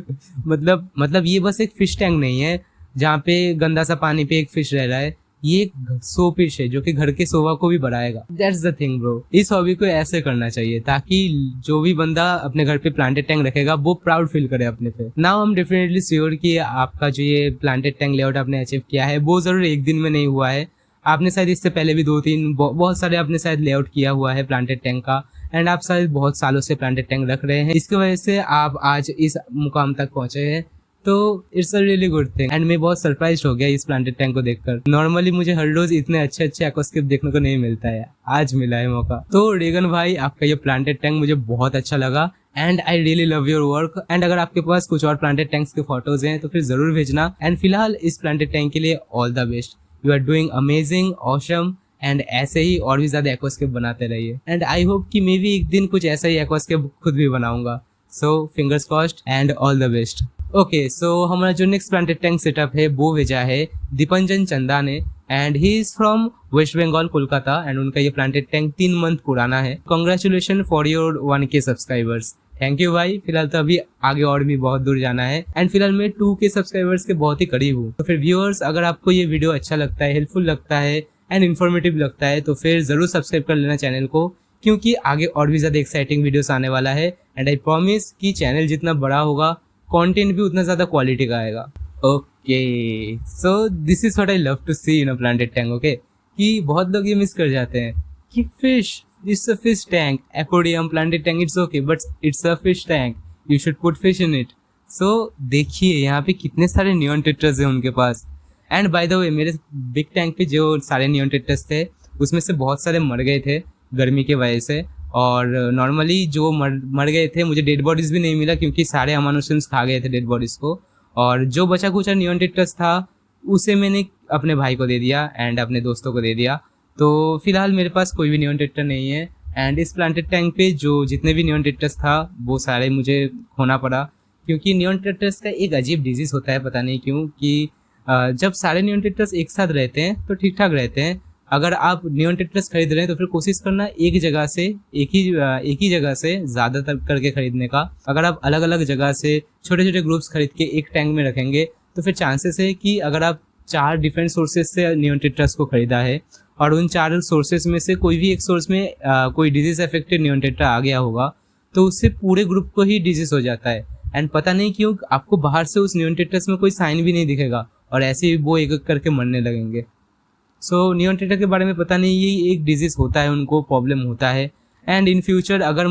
मतलब ये बस एक फिश टैंक नहीं है जहाँ पे गंदा सा पानी पे एक फिश रह रहा है। ये एक शो फिश है जो कि घर के शोभा को भी बढ़ाएगा। That's the thing bro. इस हॉबी को ऐसे करना चाहिए ताकि जो भी बंदा अपने घर पे प्लांटेड टैंक रखेगा वो प्राउड फील करे अपने पे। Now I am definitely sure कि आपका जो ये प्लांटेड टैंक लेआउट आपने अचीव किया है वो जरूर एक दिन में नहीं हुआ है। आपने शायद इससे पहले भी 2-3 बहुत सारे आपने शायद लेआउट किया हुआ है प्लांटेड टैंक का। एंड आप शायद बहुत सालों से प्लांटेड टैंक रख रहे हैं, इसकी वजह से आप आज इस मुकाम तक पहुंचे हैं। तो it's a really good thing. And मैं बहुत सरप्राइज हो गया इस प्लांटेड टैंक को देखकर। नॉर्मली मुझे हर रोज इतने अच्छे एक्वास्केप देखने को नहीं मिलता है, आज मिला है मौका। तो रेगन भाई, आपका ये प्लांटेड टैंक मुझे बहुत अच्छा लगा। And I really love your work. And अगर आपके पास कुछ और प्लांटेड टैंक्स के फोटोज हैं तो फिर जरूर भेजना। एंड फिलहाल इस प्लांटेड टैंक के लिए all the best. You are doing amazing, awesome. And ऐसे ही और भी ज्यादा एक्वास्केप बनाते रहिए। एंड आई होप कि मैं भी एक दिन कुछ ऐसा ही एक्वास्केप खुद भी बनाऊंगा। So fingers crossed and all the best. Okay, so हमारा जो नेक्स्ट प्लांटेड टैंक सेटअप है वो भेजा है दीपंजन चंदा ने। And he is from West Bengal, Kolkata. And उनका ये प्लांटेड टैंक 3 मंथ पुराना है। Congratulation for your 1K subscribers. Thank you भाई। फिलहाल तो अभी आगे और भी बहुत दूर जाना है। एंड फिलहाल मैं 2K सब्सक्राइबर्स के बहुत ही करीब हूँ। तो फिर व्यूअर्स, अगर आपको ये वीडियो अच्छा लगता है, हेल्पफुल लगता है एंड इन्फॉर्मेटिव लगता है तो फिर जरूर सब्सक्राइब कर लेना चैनल को, क्योंकि आगे और भी ज्यादा एक्साइटिंग वीडियोस आने वाला है। एंड आई प्रॉमिस कि चैनल जितना बड़ा होगा कंटेंट भी उतना ज्यादा क्वालिटी का आएगा। Okay, so this is what I love to see in a planted tank. Okay, कि बहुत लोग ये मिस कर जाते हैं कि fish, it's a fish tank, aquarium, planted tank, it's okay, but it's a fish tank, you should put fish in it. So देखिए यहाँ पे कितने सारे नियॉन टेट्रास है उनके पास। एंड बाय द वे, मेरे बिग टैंक पे जो सारे नियॉन टेट्रास थे उसमें से बहुत सारे मर गए थे गर्मी की वजह से। और नॉर्मली जो मर गए थे, मुझे डेड बॉडीज भी नहीं मिला क्योंकि सारे अमानुशंस खा गए थे डेड बॉडीज को। और जो बचा कुचा नियॉन टेट्रास था उसे मैंने अपने भाई को दे दिया एंड अपने दोस्तों को दे दिया। तो फिलहाल मेरे पास कोई भी नियॉन टेट्रा नहीं है। एंड इस प्लांटेड टैंक पे जो जितने भी नियॉन टेट्रास था वो सारे मुझे खोना पड़ा, क्योंकि नियॉन टेट्रास का एक अजीब डिजीज होता है, पता नहीं क्यों, कि जब सारे नियॉन टेट्रास एक साथ रहते हैं तो ठीक ठाक रहते हैं। अगर आप नियॉन टेट्रास खरीद रहे हैं तो फिर कोशिश करना एक ही जगह से ज़्यादातर करके खरीदने का। अगर आप अलग अलग जगह से छोटे छोटे ग्रुप्स खरीद के एक टैंक में रखेंगे तो फिर चांसेस है कि अगर आप 4 डिफरेंट सोर्सेज से नियॉन टेट्रास को खरीदा है और उन 4 सोर्सेज में से कोई भी एक सोर्स में कोई डिजीज अफेक्टेड नियॉन टेट्रा आ गया होगा तो उससे पूरे ग्रुप को ही डिजीज हो जाता है। एंड पता नहीं क्यों आपको बाहर से उस नियॉन टेट्रास में कोई साइन भी नहीं दिखेगा और ऐसे ही वो एक एक करके मरने लगेंगे। सो नियॉन टेट्रा के बारे में पता नहीं, ये एक डिजीज होता है, उनको प्रॉब्लम होता है। एंड इन फ्यूचर अगर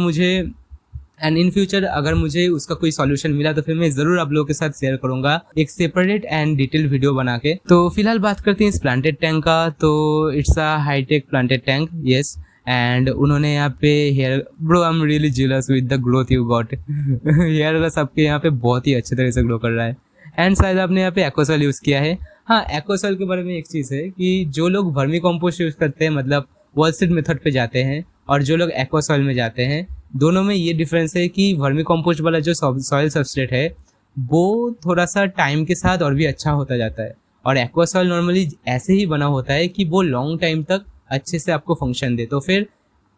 मुझे उसका कोई सॉल्यूशन मिला तो फिर मैं ज़रूर आप लोगों के साथ शेयर करूंगा एक सेपरेट एंड डिटेल वीडियो बना के। तो फिलहाल बात करते हैं इस प्लांटेड टैंक का। तो it's a high tech planted tank, yes. And उन्होंने यहाँ पे hair, bro I am really jealous with the growth you got. Hair का सबके यहाँ पे बहुत ही अच्छे तरह से ग्रो कर रहा है। एंड शायद आपने यहाँ पे एक्वासॉइल यूज़ किया है। हाँ, एक्वासॉइल के बारे में एक चीज़ है कि जो लोग वर्मी कॉम्पोस्ट यूज़ करते हैं, मतलब वर्ल्ड सीड मेथड पे जाते हैं, और जो लोग एक्वासॉइल में जाते हैं, दोनों में ये डिफरेंस है कि वर्मी कंपोस्ट वाला जो सॉइल सबस्ट्रेट है वो थोड़ा सा टाइम के साथ और भी अच्छा होता जाता है, और एक्वा सॉइल नॉर्मली ऐसे ही बना होता है कि वो लॉन्ग टाइम तक अच्छे से आपको फंक्शन दे। तो फिर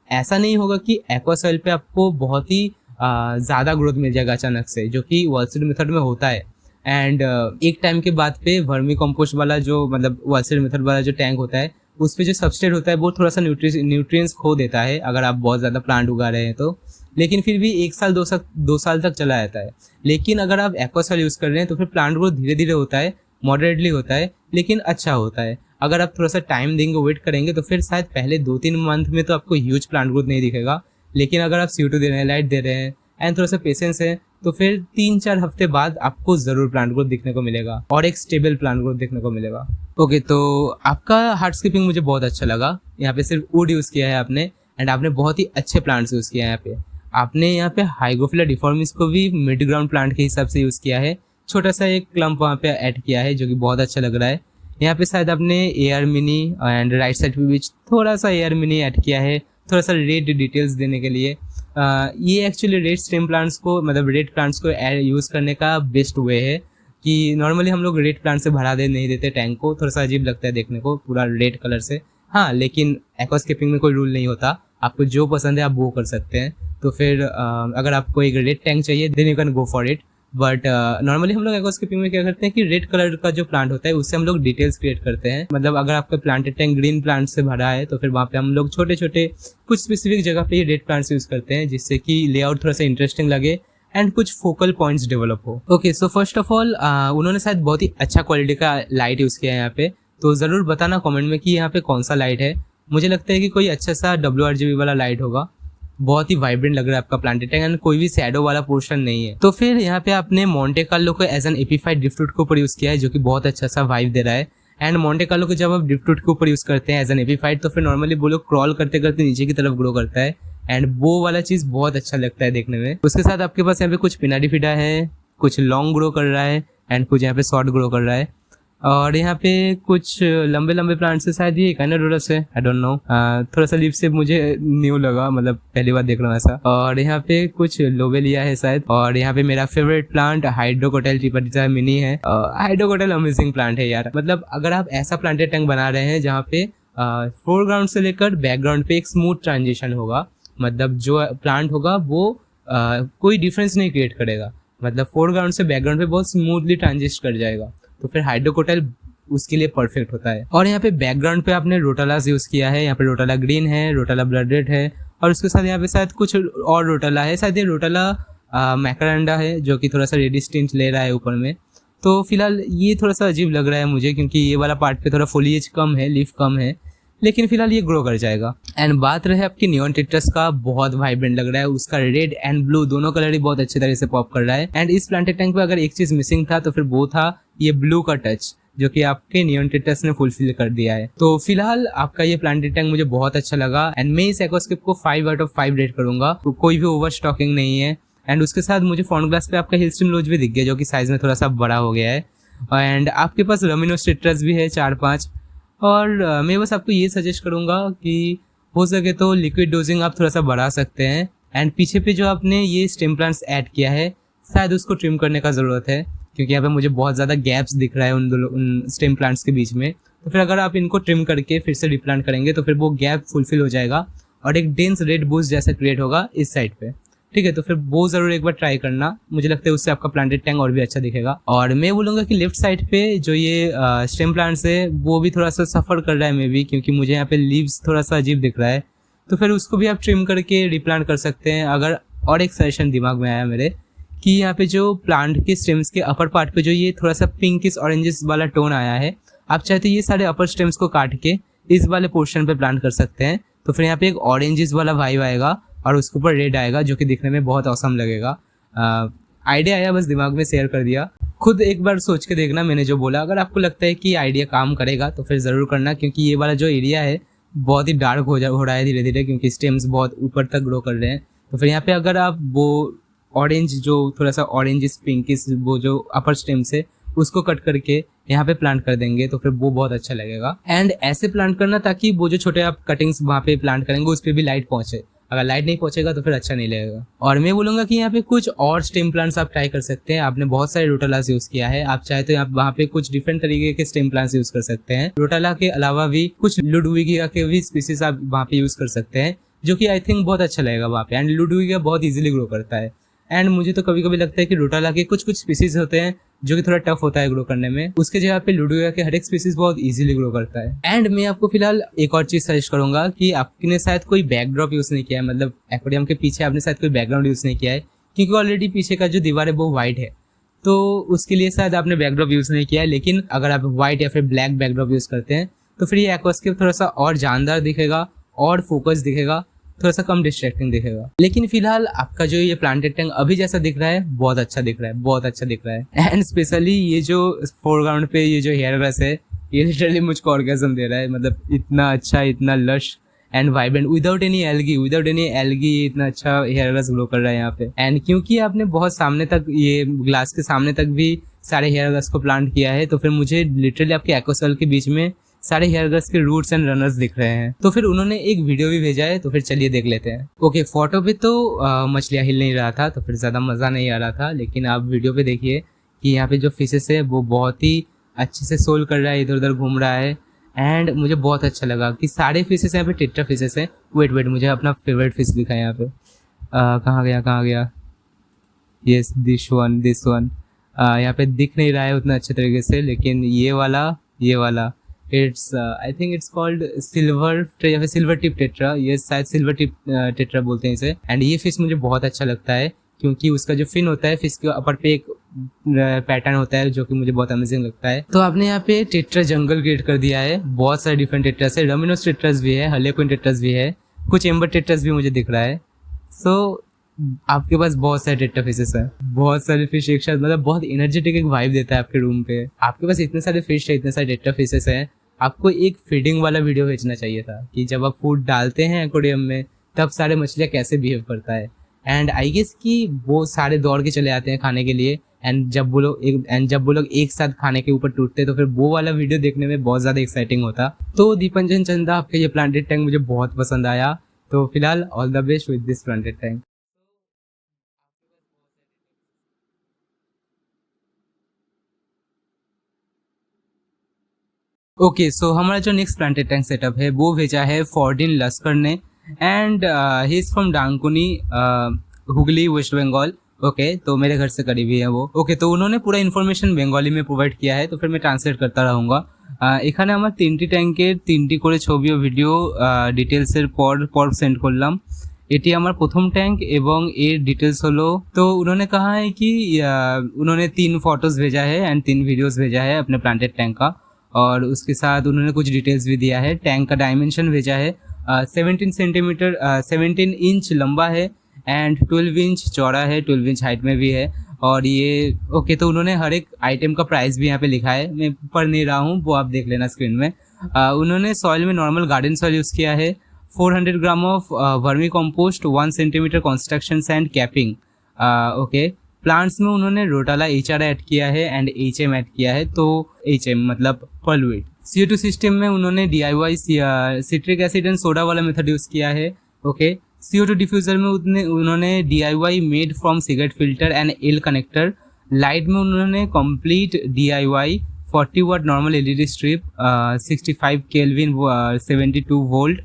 ऐसा नहीं होगा कि एक्वा सॉइल पे आपको बहुत ही ज़्यादा ग्रोथ मिल जाएगा अचानक से, जो कि वॉलसीड मेथड में होता है। एंड एक टाइम के बाद पे वर्मी कंपोस्ट वाला जो मतलब वॉलसीड मेथड वाला जो टैंक होता है उस पे जो सबस्ट्रेट होता है वो थोड़ा सा न्यूट्रिएंट्स खो देता है अगर आप बहुत ज़्यादा प्लांट उगा रहे हैं तो, लेकिन फिर भी 1 साल 2 साल तक चला जाता है। लेकिन अगर आप एक्वा सॉइल यूज़ कर रहे हैं तो फिर प्लांट ग्रोथ धीरे धीरे होता है, मॉडरेटली होता है, लेकिन अच्छा होता है। अगर आप थोड़ा सा टाइम देंगे, वेट करेंगे तो फिर शायद पहले 2-3 मंथ में तो आपको ह्यूज प्लांट ग्रोथ नहीं दिखेगा, लेकिन अगर आप CO2 दे रहे हैं, लाइट दे रहे हैं एंड थोड़ा सा पेशेंस है तो फिर 3-4 हफ्ते बाद आपको ज़रूर प्लांट ग्रोथ दिखने को मिलेगा और एक स्टेबल प्लांट ग्रोथ देखने को मिलेगा। ओके, तो आपका हार्डस्केपिंग मुझे बहुत अच्छा लगा। यहाँ पे सिर्फ वुड यूज़ किया है आपने, एंड आपने बहुत ही अच्छे प्लांट्स यूज़ किया है यहाँ पे। आपने यहाँ पे हाइग्रोफिला डिफॉर्मिस को भी मिड ग्राउंड प्लांट के हिसाब से यूज़ किया है, छोटा सा एक क्लम्प वहाँ पे ऐड किया है जो कि बहुत अच्छा लग रहा है। यहाँ पे शायद आपने air mini and right side पे भी थोड़ा सा एयर मिनी ऐड किया है, थोड़ा सा रेड डिटेल्स देने के लिए। ये एक्चुअली रेड स्टेम प्लांट्स को मतलब रेड प्लांट्स को यूज़ करने का बेस्ट वे है कि नॉर्मली हम लोग रेड प्लांट से भरा नहीं देते टैंक को, थोड़ा सा अजीब लगता है देखने को पूरा रेड कलर से। हाँ, लेकिन एक्वास्केपिंग में कोई रूल नहीं होता, आपको जो पसंद है आप वो कर सकते हैं। तो फिर अगर आपको एक रेड टैंक चाहिए then you can go for it, but normally हम लोग एक्वास्केपिंग में क्या करते हैं कि रेड कलर का जो प्लांट होता है उससे हम लोग डिटेल्स क्रिएट करते हैं। मतलब अगर आपका प्लांटेड टैंक ग्रीन प्लांट से भरा है तो फिर वहाँ पे हम लोग छोटे छोटे कुछ स्पेसिफिक जगह पे रेड प्लांट्स यूज़ करते हैं जिससे कि लेआउट थोड़ा सा इंटरेस्टिंग लगे एंड कुछ फोकल पॉइंट्स डेवलप हो। Okay, so first of all उन्होंने शायद बहुत ही अच्छा क्वालिटी का लाइट यूज़ किया है यहाँ पे, तो ज़रूर बताना कमेंट में कि यहाँ पे कौन सा लाइट है। मुझे लगता है कि कोई अच्छा सा WRGB वाला लाइट होगा। बहुत ही वाइब्रेंट लग रहा है आपका प्लांटेड टैंक एंड कोई भी शैडो वाला पोर्शन नहीं है। तो फिर यहाँ पे आपने मोंटे कार्लो को एज एन EP-8 ड्रिफ्टवुड के ऊपर यूज़ किया है जो कि बहुत अच्छा सा वाइब दे रहा है। एंड मोंटे कार्लो को जब आप ड्रिफ्टवुड के ऊपर यूज़ करते हैं एज एन EP-8 तो फिर नॉर्मली वो लोग क्रॉल करते करते नीचे की तरफ ग्रो करता है एंड वो वाला चीज़ बहुत अच्छा लगता है देखने में। उसके साथ आपके पास यहाँ पे कुछ पिनाडिफिडा है, कुछ लॉन्ग ग्रो कर रहा है एंड कुछ यहाँ पे शॉर्ट ग्रो कर रहा है, और यहाँ पे कुछ लंबे लंबे प्लांट्स है, शायद ये काइनोडोरस है, आई डोंट नो। थोड़ा सा लीफ से मुझे न्यू लगा, मतलब पहली बार देख रहा हूँ ऐसा। और यहाँ पे कुछ लोवेलिया है शायद, और यहाँ पे मेरा फेवरेट प्लांट हाइड्रोकोटाइल टिपाटिटा मिनी है। हाइड्रोकोटाइल अमेजिंग प्लांट है यार। मतलब अगर आप ऐसा प्लांटेड टैंक बना रहे हैं जहाँ पे फोरग्राउंड से लेकर बैकग्राउंड पे एक स्मूथ ट्रांजिशन होगा, मतलब जो प्लांट होगा वो कोई डिफरेंस नहीं क्रिएट करेगा, मतलब फोरग्राउंड से बैकग्राउंड पे बहुत स्मूथली ट्रांजिस्ट कर जाएगा, तो फिर हाइड्रोकोटाइल उसके लिए परफेक्ट होता है। और यहाँ पे बैकग्राउंड पे आपने रोटालास यूज़ किया है, यहाँ पे रोटाला ग्रीन है, रोटाला ब्लड रेड है, और उसके साथ यहाँ पे शायद कुछ और रोटाला है, शायद ये रोटाला मैकरांडा है जो कि थोड़ा सा रेडिश टिंट ले रहा है ऊपर में। तो फिलहाल ये थोड़ा सा अजीब लग रहा है मुझे क्योंकि ये वाला पार्ट पे थोड़ा फोलिएज कम है, लीफ कम है, लेकिन फिलहाल ये ग्रो कर जाएगा। एंड बात रहे आपकी नियॉन टिट्रस का, बहुत वाइब्रेंट लग रहा है, उसका रेड एंड ब्लू दोनों कलर ही बहुत अच्छे तरह से पॉप कर रहा है। एंड इस प्लांटेड टैंक पे अगर एक चीज मिसिंग था तो फिर वो था ये ब्लू का टच, जो कि आपके नियॉन टिट्रस ने फुलफिल कर दिया है। तो फिलहाल आपका ये प्लांटेड टैंक मुझे बहुत अच्छा लगा एंड मैं इस एक्वास्केप को 5 आउट ऑफ 5 रेट करूंगा। तो कोई भी ओवर स्टॉकिंग नहीं है। एंड उसके साथ मुझे फ्रंट ग्लास पे आपका हिल स्ट्रीम लोज भी दिख गया जो कि साइज में थोड़ा सा बड़ा हो गया है। एंड आपके पास रमिनोस टिट्रस भी है 4-5। और मैं बस आपको ये सजेस्ट करूँगा कि हो सके तो लिक्विड डोजिंग आप थोड़ा सा बढ़ा सकते हैं। एंड पीछे पे जो आपने ये स्टेम प्लांट्स ऐड किया है शायद उसको ट्रिम करने का ज़रूरत है क्योंकि यहाँ पे मुझे बहुत ज़्यादा गैप्स दिख रहा है उन स्टेम प्लांट्स के बीच में। तो फिर अगर आप इनको ट्रिम करके फिर से रिप्लांट करेंगे तो फिर वो गैप फुलफिल हो जाएगा और एक डेंस रेड बूस्ट जैसा क्रिएट होगा इस साइड पे। ठीक है, तो फिर वो ज़रूर एक बार ट्राई करना, मुझे लगता है उससे आपका प्लांटेड टैंक और भी अच्छा दिखेगा। और मैं बोलूँगा कि लेफ्ट साइड पे जो ये स्टेम प्लांट्स है वो भी थोड़ा सा सफ़र कर रहा है मे बी, क्योंकि मुझे यहाँ पे लीव्स थोड़ा सा अजीब दिख रहा है, तो फिर उसको भी आप ट्रिम करके रिप्लांट कर सकते हैं। अगर और एक सजेशन दिमाग में आया मेरे कि यहाँ पे जो प्लांट के स्टेम्स के अपर पार्ट पे जो ये थोड़ा सा पिंकिश ऑरेंजिस वाला टोन आया है, आप चाहते ये सारे अपर स्टेम्स को काट के इस वाले पोर्शन पे प्लांट कर सकते हैं, तो फिर यहाँ पे एक ऑरेंजिस वाला वाइब आएगा और उसके ऊपर रेड आएगा जो कि दिखने में बहुत औसम लगेगा। आइडिया आया, बस दिमाग में शेयर कर दिया। खुद एक बार सोच के देखना मैंने जो बोला, अगर आपको लगता है कि आइडिया काम करेगा तो फिर ज़रूर करना, क्योंकि ये वाला जो एरिया है बहुत ही डार्क हो रहा है धीरे धीरे क्योंकि स्टेम्स बहुत ऊपर तक ग्रो कर रहे हैं। तो फिर यहाँ पे अगर आप वो ऑरेंज जो थोड़ा सा ऑरेंजिस पिंकिस वो जो अपर स्टेम्स है उसको कट करके यहाँ पे प्लांट कर देंगे तो फिर वो बहुत अच्छा लगेगा। एंड ऐसे प्लांट करना ताकि वो जो छोटे आप कटिंग्स वहाँ पे प्लांट करेंगे उस पर भी लाइट पहुँचे। अगर लाइट नहीं पहुंचेगा तो फिर अच्छा नहीं लगेगा। और मैं बोलूंगा कि यहाँ पे कुछ और स्टेम प्लांट्स आप ट्राई कर सकते हैं। आपने बहुत सारे रोटालास यूज किया है, आप चाहे तो आप वहाँ पे कुछ डिफरेंट तरीके के स्टेम प्लांट्स यूज कर सकते हैं। रोटाला के अलावा भी कुछ लुडविगिया के भी स्पीसीज आप वहाँ पे यूज कर सकते हैं, जो कि आई थिंक बहुत अच्छा लगेगा वहाँ पे। एंड लुडविगिया बहुत इजीली ग्रो करता है। एंड मुझे तो कभी कभी लगता है कि रोटाला के कुछ कुछ स्पीसीज होते हैं जो कि थोड़ा टफ होता है ग्रो करने में, उसके जगह पे लुडविगिया के हर एक स्पीसीज बहुत इजीली ग्रो करता है। एंड मैं आपको फिलहाल एक और चीज सजेस्ट करूंगा कि आपने शायद कोई बैकड्रॉप यूज नहीं किया है, मतलब एक्वेरियम के पीछे आपने शायद कोई बैकग्राउंड यूज नहीं किया है, क्योंकि ऑलरेडी पीछे का जो दीवार है वो व्हाइट है, तो उसके लिए शायद आपने बैकड्रॉप यूज नहीं किया है। लेकिन अगर आप व्हाइट या फिर ब्लैक बैकड्रॉप यूज करते हैं तो फिर ये एक्वास्केप थोड़ा सा और जानदार दिखेगा और फोकस दिखेगा, थोड़ा सा कम डिस्ट्रैक्टिंग दिखेगा। लेकिन फिलहाल आपका जो ये प्लांटेड टैंक अभी जैसा दिख रहा है बहुत अच्छा दिख रहा है, बहुत अच्छा दिख रहा है। एंड स्पेशली ये जो फोरग्राउंड पे ये जो हेयर ग्रास है, ये लिटरली मुझको ऑर्गेजम दे रहा है। मतलब इतना अच्छा, इतना lush and vibrant, without any algae इतना अच्छा हेयर ग्रास ग्रो कर रहा है यहाँ पे। एंड क्योंकि आपने बहुत सामने तक, ये ग्लास के सामने तक भी सारे हेयर ग्रास को प्लांट किया है, तो फिर मुझे लिटरली आपके एक्वासेल के बीच में सारे हेयर ग्रास के रूट्स एंड रनर्स दिख रहे हैं। तो फिर उन्होंने एक वीडियो भी भेजा है, तो फिर चलिए देख लेते हैं। ओके, फोटो पे तो मछलियाँ हिल नहीं रहा था, तो फिर ज़्यादा मज़ा नहीं आ रहा था। लेकिन आप वीडियो पे देखिए कि यहाँ पे जो फिशेस है वो बहुत ही अच्छे से सोल कर रहा है, इधर उधर घूम रहा है। एंड मुझे बहुत अच्छा लगा कि सारे फिशेस यहाँ पे टेट्रा फिशेस हैं। वेट मुझे अपना फेवरेट फिश दिखा है यहाँ पे। कहाँ गया? Yes, this one. यहाँ पे दिख नहीं रहा है उतना अच्छे तरीके से, लेकिन ये वाला it's I think it's called silver या फिर सिल्वर टिप टेट्रा। ये शायद सिल्वर टिप टेट्रा बोलते हैं इसे। एंड ये फिश मुझे बहुत अच्छा लगता है क्योंकि उसका जो फिन होता है, फिश के ऊपर पे एक पैटर्न होता है जो कि मुझे बहुत अमेजिंग लगता है। तो आपने यहाँ पे टेट्रा जंगल क्रिएट कर दिया है, बहुत सारे डिफरेंट टेट्रास है, रमिनोस टेट्रास भी है, हर्लेक्विन टेट्रास भी है, कुछ एम्बर टेट्रास भी मुझे दिख रहा है। सो आपके पास बहुत सारे टेट्रा फिशेस हैं, बहुत सारे फिश एक साथ, मतलब बहुत एनर्जेटिक एक वाइब देता है आपके रूम पे। आपके पास इतने सारे फिश है, इतने सारे टेट्रा फिशेस हैं, आपको एक फीडिंग वाला वीडियो भेजना चाहिए था कि जब आप फूड डालते हैं एक्वेरियम में तब सारे मछलियाँ कैसे बिहेव करता है। एंड आई गेस कि वो सारे दौड़ के चले आते हैं खाने के लिए, एंड जब वो लोग एक साथ खाने के ऊपर टूटते तो फिर वो वाला वीडियो देखने में बहुत ज़्यादा एक्साइटिंग होता। तो दीपंजन चंदा, आपका ये प्लांटेड टैंक मुझे बहुत पसंद आया। तो फिलहाल all the best with this planted tank. Okay, so हमारा जो नेक्स्ट प्लांटेड टैंक सेटअप है वो भेजा है फॉर्डिन लस्कर ने। And he is from Dankuni, Hooghly, West Bengal. Okay, तो मेरे घर से करीब ही है वो। ओके, तो उन्होंने पूरा इन्फॉर्मेशन बंगाली में प्रोवाइड किया है, तो फिर मैं ट्रांसलेट करता रहूँगा। এখানে আমার 3টি ট্যাঙ্কের 3টি করে ছবি ও ভিডিও ডিটেলসের পর সেন্ড করলাম। এটি আমার প্রথম टैंक এবং এর डिटेल्स হলো, तो उन्होंने कहा है कि उन्होंने 3 फोटोज़ भेजा है एंड 3 वीडियोज़ भेजा है अपने प्लांटेड टैंक का, और उसके साथ उन्होंने कुछ डिटेल्स भी दिया है। टैंक का डायमेंशन भेजा है 17 सेंटीमीटर 17 इंच लंबा है एंड 12 इंच चौड़ा है, 12 इंच हाइट में भी है। और ये ओके, तो उन्होंने हर एक आइटम का प्राइस भी यहाँ पे लिखा है, मैं पढ़ नहीं रहा हूँ, वो आप देख लेना स्क्रीन में। उन्होंने सॉइल में नॉर्मल गार्डन सॉइल यूज़ किया है, 400 gram of vermi compost, 1 centimetre construction sand capping. Okay, plants में उन्होंने रोटाला HR ऐड किया है एंड HM ऐड किया है, तो HM मतलब पर्लवेट। CO2 सिस्टम में उन्होंने DIY citric acid and soda वाला मेथड यूज़ किया है। ओके, CO2 डिफ्यूज़र में उन्होंने DIY made from cigarette filter and L connector. Light में उन्होंने complete DIY 40 watt normal LED strip, 65 kelvin 72 volt,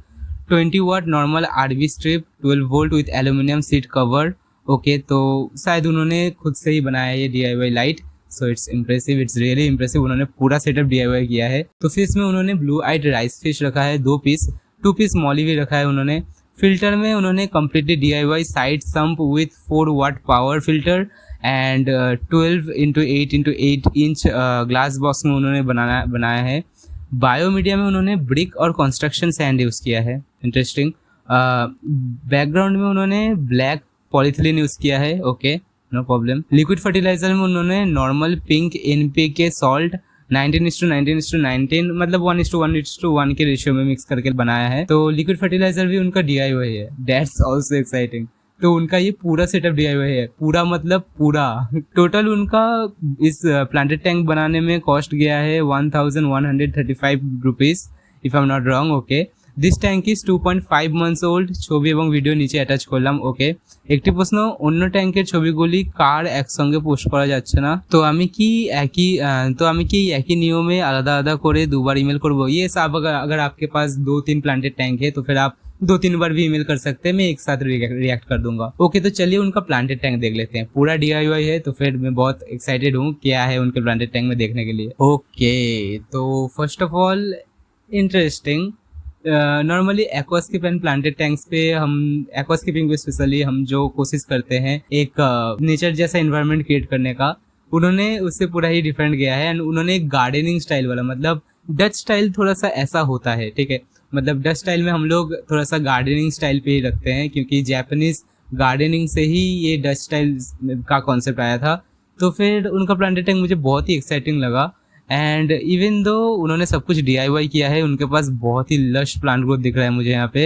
20 watt normal RB strip, 12 volt with aluminium sheet cover. Okay, तो शायद उन्होंने खुद से ही बनाया ये DIY light. So it's impressive, it's really impressive. उन्होंने पूरा सेटअप DIY किया है। तो फिश में उन्होंने ब्लू आइड राइस फिश रखा है 2 पीस, 2 पीस मॉली भी रखा है उन्होंने। फिल्टर में उन्होंने completely DIY side sump with 4 watt power filter and 12 into 8 inch glass box में उन्होंने बनाया है। बायो मीडिया में उन्होंने ब्रिक और कंस्ट्रक्शन सैंड यूज़ किया है, इंटरेस्टिंग। बैकग्राउंड में उन्होंने ब्लैक पॉलीथिलीन यूज़ किया है। Okay, no problem. Liquid fertiliser में उन्होंने नॉर्मल पिंक NPK सॉल्ट 19:19:19 मतलब 1:1:1 के रेशियो में मिक्स करके बनाया है। तो लिक्विड फर्टिलाइजर भी उनका DIY है, दैट्स ऑल्सो एक्साइटिंग। तो उनका ये पूरा सेटअप DIY है, पूरा मतलब पूरा। टोटल उनका इस प्लांटेड टैंक बनाने में कॉस्ट गया है 1135 rupees, if I am not wrong. Okay, this tank is 2.5 months old। ছবি এবং ভিডিও নিচে অ্যাটাচ করলাম। ওকে, একটি প্রশ্ন, অন্য ট্যাঙ্কের ছবিগুলি কার একসঙ্গে পোস্ট করা যাচ্ছে না? তো আমি কি একই নিয়মে आलादा आलादा করে দুবার ईमेल করব? यस, आप अगर आपके पास 2-3 प्लांटेड टैंक है तो फिर आप 2-3 बार भी ईमेल कर सकते हैं, मैं एक साथ रिएक्ट कर दूंगा। ओके, तो चलिए उनका प्लांटेड टैंक देख लेते हैं। पूरा DIY है तो फिर मैं बहुत एक्साइटेड हूँ क्या है उनके प्लांटेड टैंक में देखने के लिए। ओके, तो first of all interesting. Normally aquascape and planted tanks पे हम एक्वास्केपिंग पे स्पेशली हम जो कोशिश करते हैं एक नेचर जैसा इन्वायरमेंट क्रिएट करने का, उन्होंने उससे पूरा ही डिफरेंट गया है। एंड उन्होंने एक गार्डनिंग स्टाइल वाला, मतलब डच स्टाइल थोड़ा सा ऐसा होता है, ठीक है। मतलब डच स्टाइल में हम लोग थोड़ा सा गार्डनिंग स्टाइल पे ही रखते हैं, क्योंकि जैपनीज गार्डनिंग से ही ये डच स्टाइल का कॉन्सेप्ट आया था। तो फिर उनका प्लांटेड टैंक मुझे बहुत ही एक्साइटिंग लगा। एंड इवन दो उन्होंने सब कुछ DIY किया है, उनके पास बहुत ही लश प्लांट ग्रोथ दिख रहा है मुझे यहाँ पे।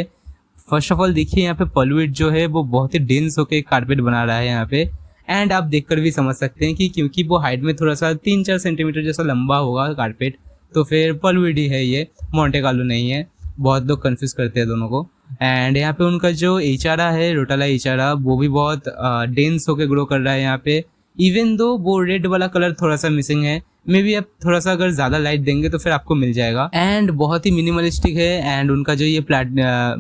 फर्स्ट ऑफ ऑल देखिए यहाँ पे पॉल्यूट जो है वो बहुत ही डेंस होकर कारपेट बना रहा है यहाँ पे। एंड आप देखकर भी समझ सकते हैं कि क्योंकि वो हाइट में थोड़ा सा 3-4 सेंटीमीटर जैसा लंबा होगा कारपेट, तो फिर पॉल्यूट ही है, ये मोंटे कार्लो नहीं है। बहुत लोग कंफ्यूज करते हैं दोनों को। एंड यहाँ पे उनका जो एचारा है, रोटाला एचारा, वो भी बहुत डेंस होकर ग्रो कर रहा है यहाँ पे। इवन दो वो रेड वाला कलर थोड़ा सा मिसिंग है, मे बी आप थोड़ा सा अगर ज़्यादा लाइट देंगे तो फिर आपको मिल जाएगा। एंड बहुत ही मिनिमलिस्टिक है। एंड उनका जो ये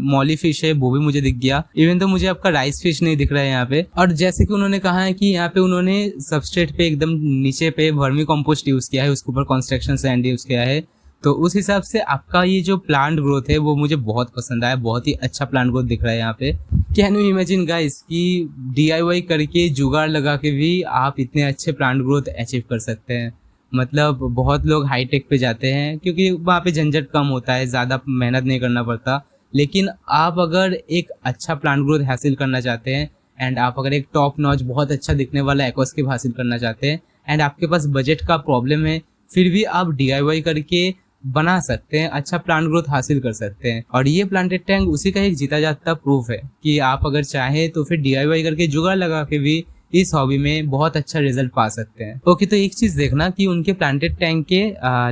मॉली फिश है वो भी मुझे दिख गया। इवन तो मुझे आपका राइस फिश नहीं दिख रहा है यहाँ पे। और जैसे कि उन्होंने कहा है कि यहाँ पे उन्होंने सबस्ट्रेट पे एकदम नीचे पे वर्मी कंपोस्ट यूज़ किया है, उसके ऊपर कंस्ट्रक्शन सैंड यूज़ किया है। तो उस हिसाब से आपका ये जो प्लांट ग्रोथ है वो मुझे बहुत पसंद आया, बहुत ही अच्छा प्लांट ग्रोथ दिख रहा है यहाँ पे। कैन यू इमेजिन गाइस कि DIY करके जुगाड़ लगा के भी आप इतने अच्छे प्लांट ग्रोथ अचीव कर सकते हैं। मतलब बहुत लोग हाईटेक पे जाते हैं क्योंकि वहाँ पे झंझट कम होता है, ज़्यादा मेहनत नहीं करना पड़ता। लेकिन आप अगर एक अच्छा प्लांट ग्रोथ हासिल करना चाहते हैं, एंड आप अगर एक टॉप नॉच बहुत अच्छा दिखने वाला एक्वास्केप हासिल करना चाहते हैं, एंड आपके पास बजट का प्रॉब्लम है, फिर भी आप DIY करके बना सकते हैं, अच्छा प्लांट ग्रोथ हासिल कर सकते हैं। और ये प्लांटेड टैंक उसी का एक जीता जाता प्रूफ है कि आप अगर चाहें तो फिर DIY करके जुगाड़ लगा के भी इस हॉबी में बहुत अच्छा रिजल्ट पा सकते हैं। ओके, तो एक चीज देखना कि उनके प्लांटेड टैंक के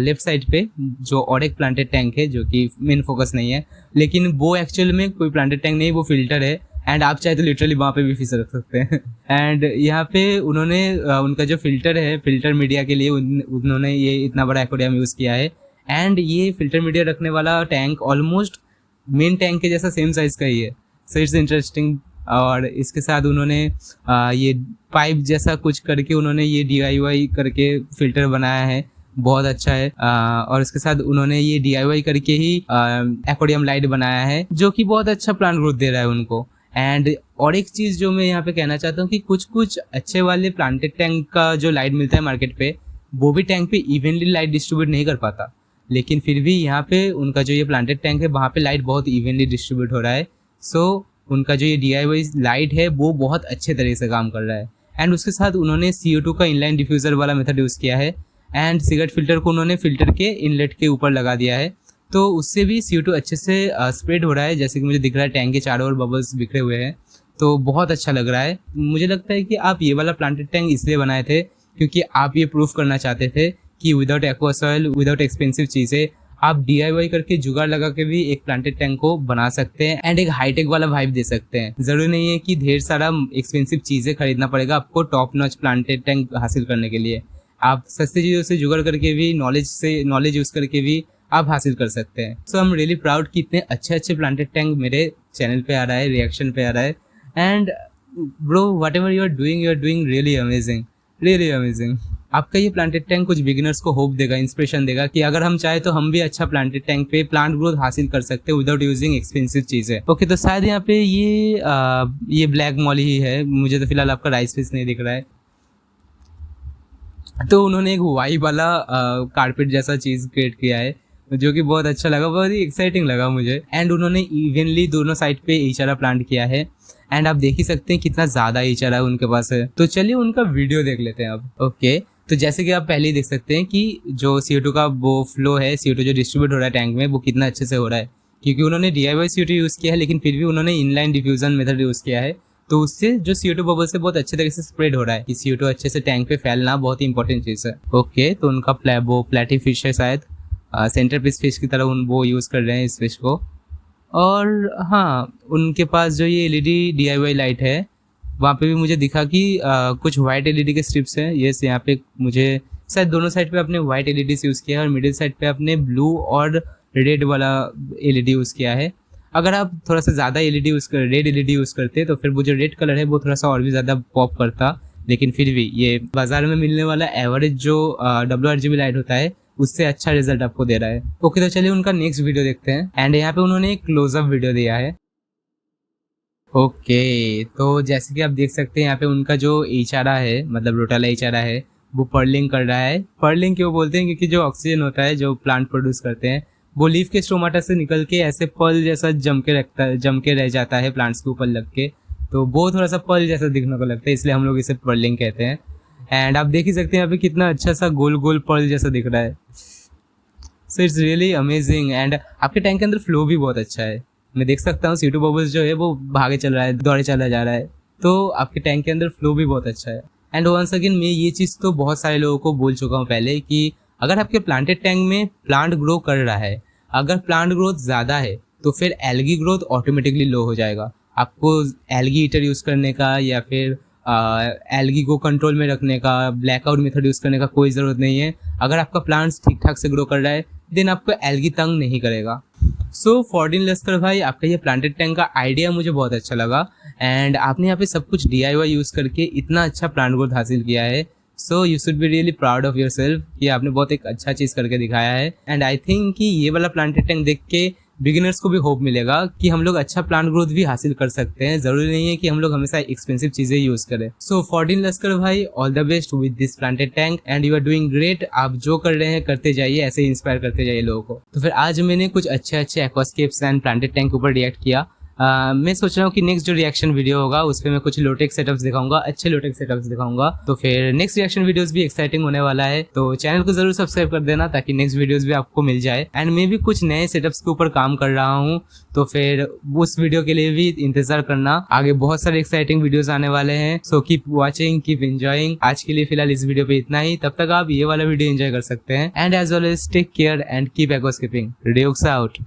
लेफ्ट साइड पे जो और एक प्लांटेड टैंक है जो कि मेन फोकस नहीं है, लेकिन वो एक्चुअल में कोई प्लांटेड टैंक नहीं, वो फिल्टर है। एंड आप चाहे तो लिटरली वहाँ पे भी फिश रख सकते हैं। एंड यहाँ पे उन्होंने उनका जो फिल्टर है, फिल्टर मीडिया के लिए उन्होंने ये इतना बड़ा एक्वेरियम यूज किया है। एंड ये फिल्टर मीडिया रखने वाला टैंक ऑलमोस्ट मेन टैंक के जैसा सेम साइज का ही है। So it's interesting. और इसके साथ उन्होंने ये पाइप जैसा कुछ करके उन्होंने ये DIY करके फिल्टर बनाया है, बहुत अच्छा है। और इसके साथ उन्होंने ये DIY करके ही एक्वेरियम लाइट बनाया है जो कि बहुत अच्छा प्लांट ग्रोथ दे रहा है उनको। एंड और एक चीज़ जो मैं यहाँ पे कहना चाहता हूँ कि कुछ कुछ अच्छे वाले प्लांटेड टैंक का जो लाइट मिलता है मार्केट पे, वो भी टैंक पे इवनली लाइट डिस्ट्रीब्यूट नहीं कर पाता। लेकिन फिर भी यहाँ पे उनका जो ये प्लांटेड टैंक है वहाँ पे लाइट बहुत इवनली डिस्ट्रीब्यूट हो रहा है। सो उनका जो ये DIY लाइट है वो बहुत अच्छे तरीके से काम कर रहा है। एंड उसके साथ उन्होंने CO2 का इनलाइन डिफ्यूज़र वाला मेथड यूज़ किया है। एंड सिगरेट फिल्टर को उन्होंने फिल्टर के इनलेट के ऊपर लगा दिया है, तो उससे भी CO2 अच्छे से स्प्रेड हो रहा है। जैसे कि मुझे दिख रहा है टैंक के चारों ओर बबल्स बिखरे हुए हैं, तो बहुत अच्छा लग रहा है। मुझे लगता है कि आप ये वाला प्लांटेड टैंक इसलिए बनाए थे क्योंकि आप ये प्रूफ करना चाहते थे कि without aqua soil, without expensive चीज़ें, आप DIY करके जुगाड़ लगा के भी एक प्लांटेड टैंक को बना सकते हैं एंड एक हाईटेक वाला वाइब दे सकते हैं। जरूरी नहीं है कि ढेर सारा एक्सपेंसिव चीज़ें खरीदना पड़ेगा आपको टॉप नॉच प्लांटेड टैंक हासिल करने के लिए। आप सस्ती चीज़ों से जुगाड़ करके भी, नॉलेज यूज़ करके भी आप हासिल कर सकते हैं। सो आई एम रियली प्राउड कि इतने अच्छे अच्छे प्लांटेड टैंक मेरे चैनल पे आ रहा है, रिएक्शन पे आ रहा है। And bro, whatever you are doing really amazing, really amazing. आपका ये प्लांटेड टैंक कुछ बिगिनर्स को होप देगा, इंस्पिरेशन देगा कि अगर हम चाहे तो हम भी अच्छा प्लांटेड टैंक पे प्लांट ग्रोथ हासिल कर सकते हैं विदाउट यूजिंग एक्सपेंसिव चीज़ें। ओके, तो शायद यहाँ पे ये ब्लैक मॉली ही है, मुझे तो फिलहाल आपका राइस फिश नहीं दिख रहा है। तो उन्होंने एक वाई वाला कारपेट जैसा चीज़ क्रिएट किया है जो कि बहुत अच्छा लगा, बहुत ही एक्साइटिंग लगा मुझे। एंड उन्होंने इवनली दोनों साइड पे एचारा प्लांट किया है। एंड आप देख ही सकते हैं कितना ज़्यादा एचारा उनके पास है। तो चलिए उनका वीडियो देख लेते हैं अब। ओके, तो जैसे कि आप पहले ही देख सकते हैं कि जो CO2 का वो फ्लो है, CO2 जो डिस्ट्रीब्यूट हो रहा है टैंक में, वो कितना अच्छे से हो रहा है। क्योंकि उन्होंने DIY CO2 यूज़ किया है, लेकिन फिर भी उन्होंने इनलाइन डिफ्यूजन मेथड यूज़ किया है, तो उससे जो CO2 बबल से बहुत अच्छे तरीके से स्प्रेड हो रहा है। कि CO2 अच्छे से टैंक पे फैलना बहुत ही इंपॉर्टेंट चीज़ है। ओके, तो उनका वो प्लेटी फिश है, शायद सेंटर पीस फिश की तरह वो यूज़ कर रहे हैं इस फिश को। और हाँ, उनके पास जो ये एलईडी DIY लाइट है वहाँ पे भी मुझे दिखा कि कुछ वाइट एलईडी के स्ट्रिप्स हैं। यस, यहाँ पे मुझे शायद दोनों साइड पे अपने वाइट एलईडी यूज़ किया है और मिडिल साइड पे अपने ब्लू और रेड वाला एलईडी यूज़ किया है। अगर आप थोड़ा सा ज़्यादा एलईडी यूज़ कर रेड एलईडी यूज़ करते तो फिर वो जो रेड कलर है वो थोड़ा सा और भी ज़्यादा पॉप करता, लेकिन फिर भी ये बाज़ार में मिलने वाला एवरेज जो WRGB लाइट होता है उससे अच्छा रिजल्ट आपको दे रहा है। ओके, तो चलिए उनका नेक्स्ट वीडियो देखते हैं। एंड यहाँ पे उन्होंने एक क्लोजअप वीडियो दिया है। ओके, तो जैसे कि आप देख सकते हैं यहाँ पे उनका जो इशारा है, मतलब रोटाला इशारा है, वो पर्लिंग कर रहा है। पर्लिंग क्यों बोलते हैं? क्योंकि जो ऑक्सीजन होता है जो प्लांट प्रोड्यूस करते हैं वो लीफ के स्टोमाटा से निकल के ऐसे पर्ल जैसा जम के रह जाता है प्लांट्स के ऊपर लग के, तो वो थोड़ा सा पर्ल जैसा दिखने को लगता है, इसलिए हम लोग इसे पर्लिंग कहते हैं। एंड आप देख ही सकते हैं यहाँ पे कितना अच्छा सा गोल गोल पर्ल जैसा दिख रहा है। So it's really amazing. And आपके टैंक के अंदर फ्लो भी बहुत अच्छा है। मैं देख सकता हूँ CO2 बबल्स जो है वो भागे चल रहा है, दौड़े चला जा रहा है, तो आपके टैंक के अंदर फ्लो भी बहुत अच्छा है। एंड वंस अगेन मैं ये चीज़ तो बहुत सारे लोगों को बोल चुका हूँ पहले कि अगर आपके प्लांटेड टैंक में प्लांट ग्रो कर रहा है, अगर प्लांट ग्रोथ ज़्यादा है तो फिर एल्गी ग्रोथ ऑटोमेटिकली लो हो जाएगा। आपको एल्गी ईटर यूज़ करने का या फिर एल्गी को कंट्रोल में रखने का ब्लैकआउट मेथड यूज़ करने का कोई ज़रूरत नहीं है। अगर आपका प्लांट्स ठीक ठाक से ग्रो कर रहा है देन आपको एल्गी तंग नहीं करेगा। सो फॉर्डिन लस्कर भाई, आपका ये प्लांटेड टैंक का आइडिया मुझे बहुत अच्छा लगा। एंड आपने यहाँ पे सब कुछ DIY यूज़ करके इतना अच्छा प्लांट ग्रोथ हासिल किया है। So you should be really proud of your self कि आपने बहुत एक अच्छा चीज़ करके दिखाया है। एंड आई थिंक कि ये वाला प्लांटेड टैंक देख के बिगिनर्स को भी होप मिलेगा कि हम लोग अच्छा प्लांट ग्रोथ भी हासिल कर सकते हैं। जरूरी नहीं है कि हम लोग हमेशा एक्सपेंसिव चीज़ें यूज़ करें। सो फॉर्डिन लस्कर भाई, all the best with this planted tank and you are doing great. आप जो कर रहे हैं करते जाइए, ऐसे इंस्पायर करते जाइए लोगों को। तो फिर आज मैंने कुछ अच्छे एक्वास्केप्स एंड प्लांटेड टैंक के ऊपर रिएक्ट किया। मैं सोच रहा हूँ कि नेक्स्ट जो रिएक्शन वीडियो होगा उस पर मैं कुछ लोटेक सेटअप्स दिखाऊंगा, अच्छे लोटेक सेटअप्स दिखाऊंगा। तो फिर नेक्स्ट रिएक्शन वीडियोस भी एक्साइटिंग होने वाला है, तो चैनल को जरूर सब्सक्राइब कर देना ताकि नेक्स्ट वीडियोस भी आपको मिल जाए। एंड मैं भी कुछ नए सेटअप्स के ऊपर काम कर रहा हूँ, तो फिर उस वीडियो के लिए भी इंतजार करना। आगे बहुत सारे एक्साइटिंग वीडियोस आने वाले हैं। So keep watching, keep enjoying. आज के लिए फिलहाल इस वीडियो पे इतना ही, तब तक आप ये वाला वीडियो एंजॉय कर सकते हैं। And as well as take care and keep aquascaping. रेडियोक्स आउट।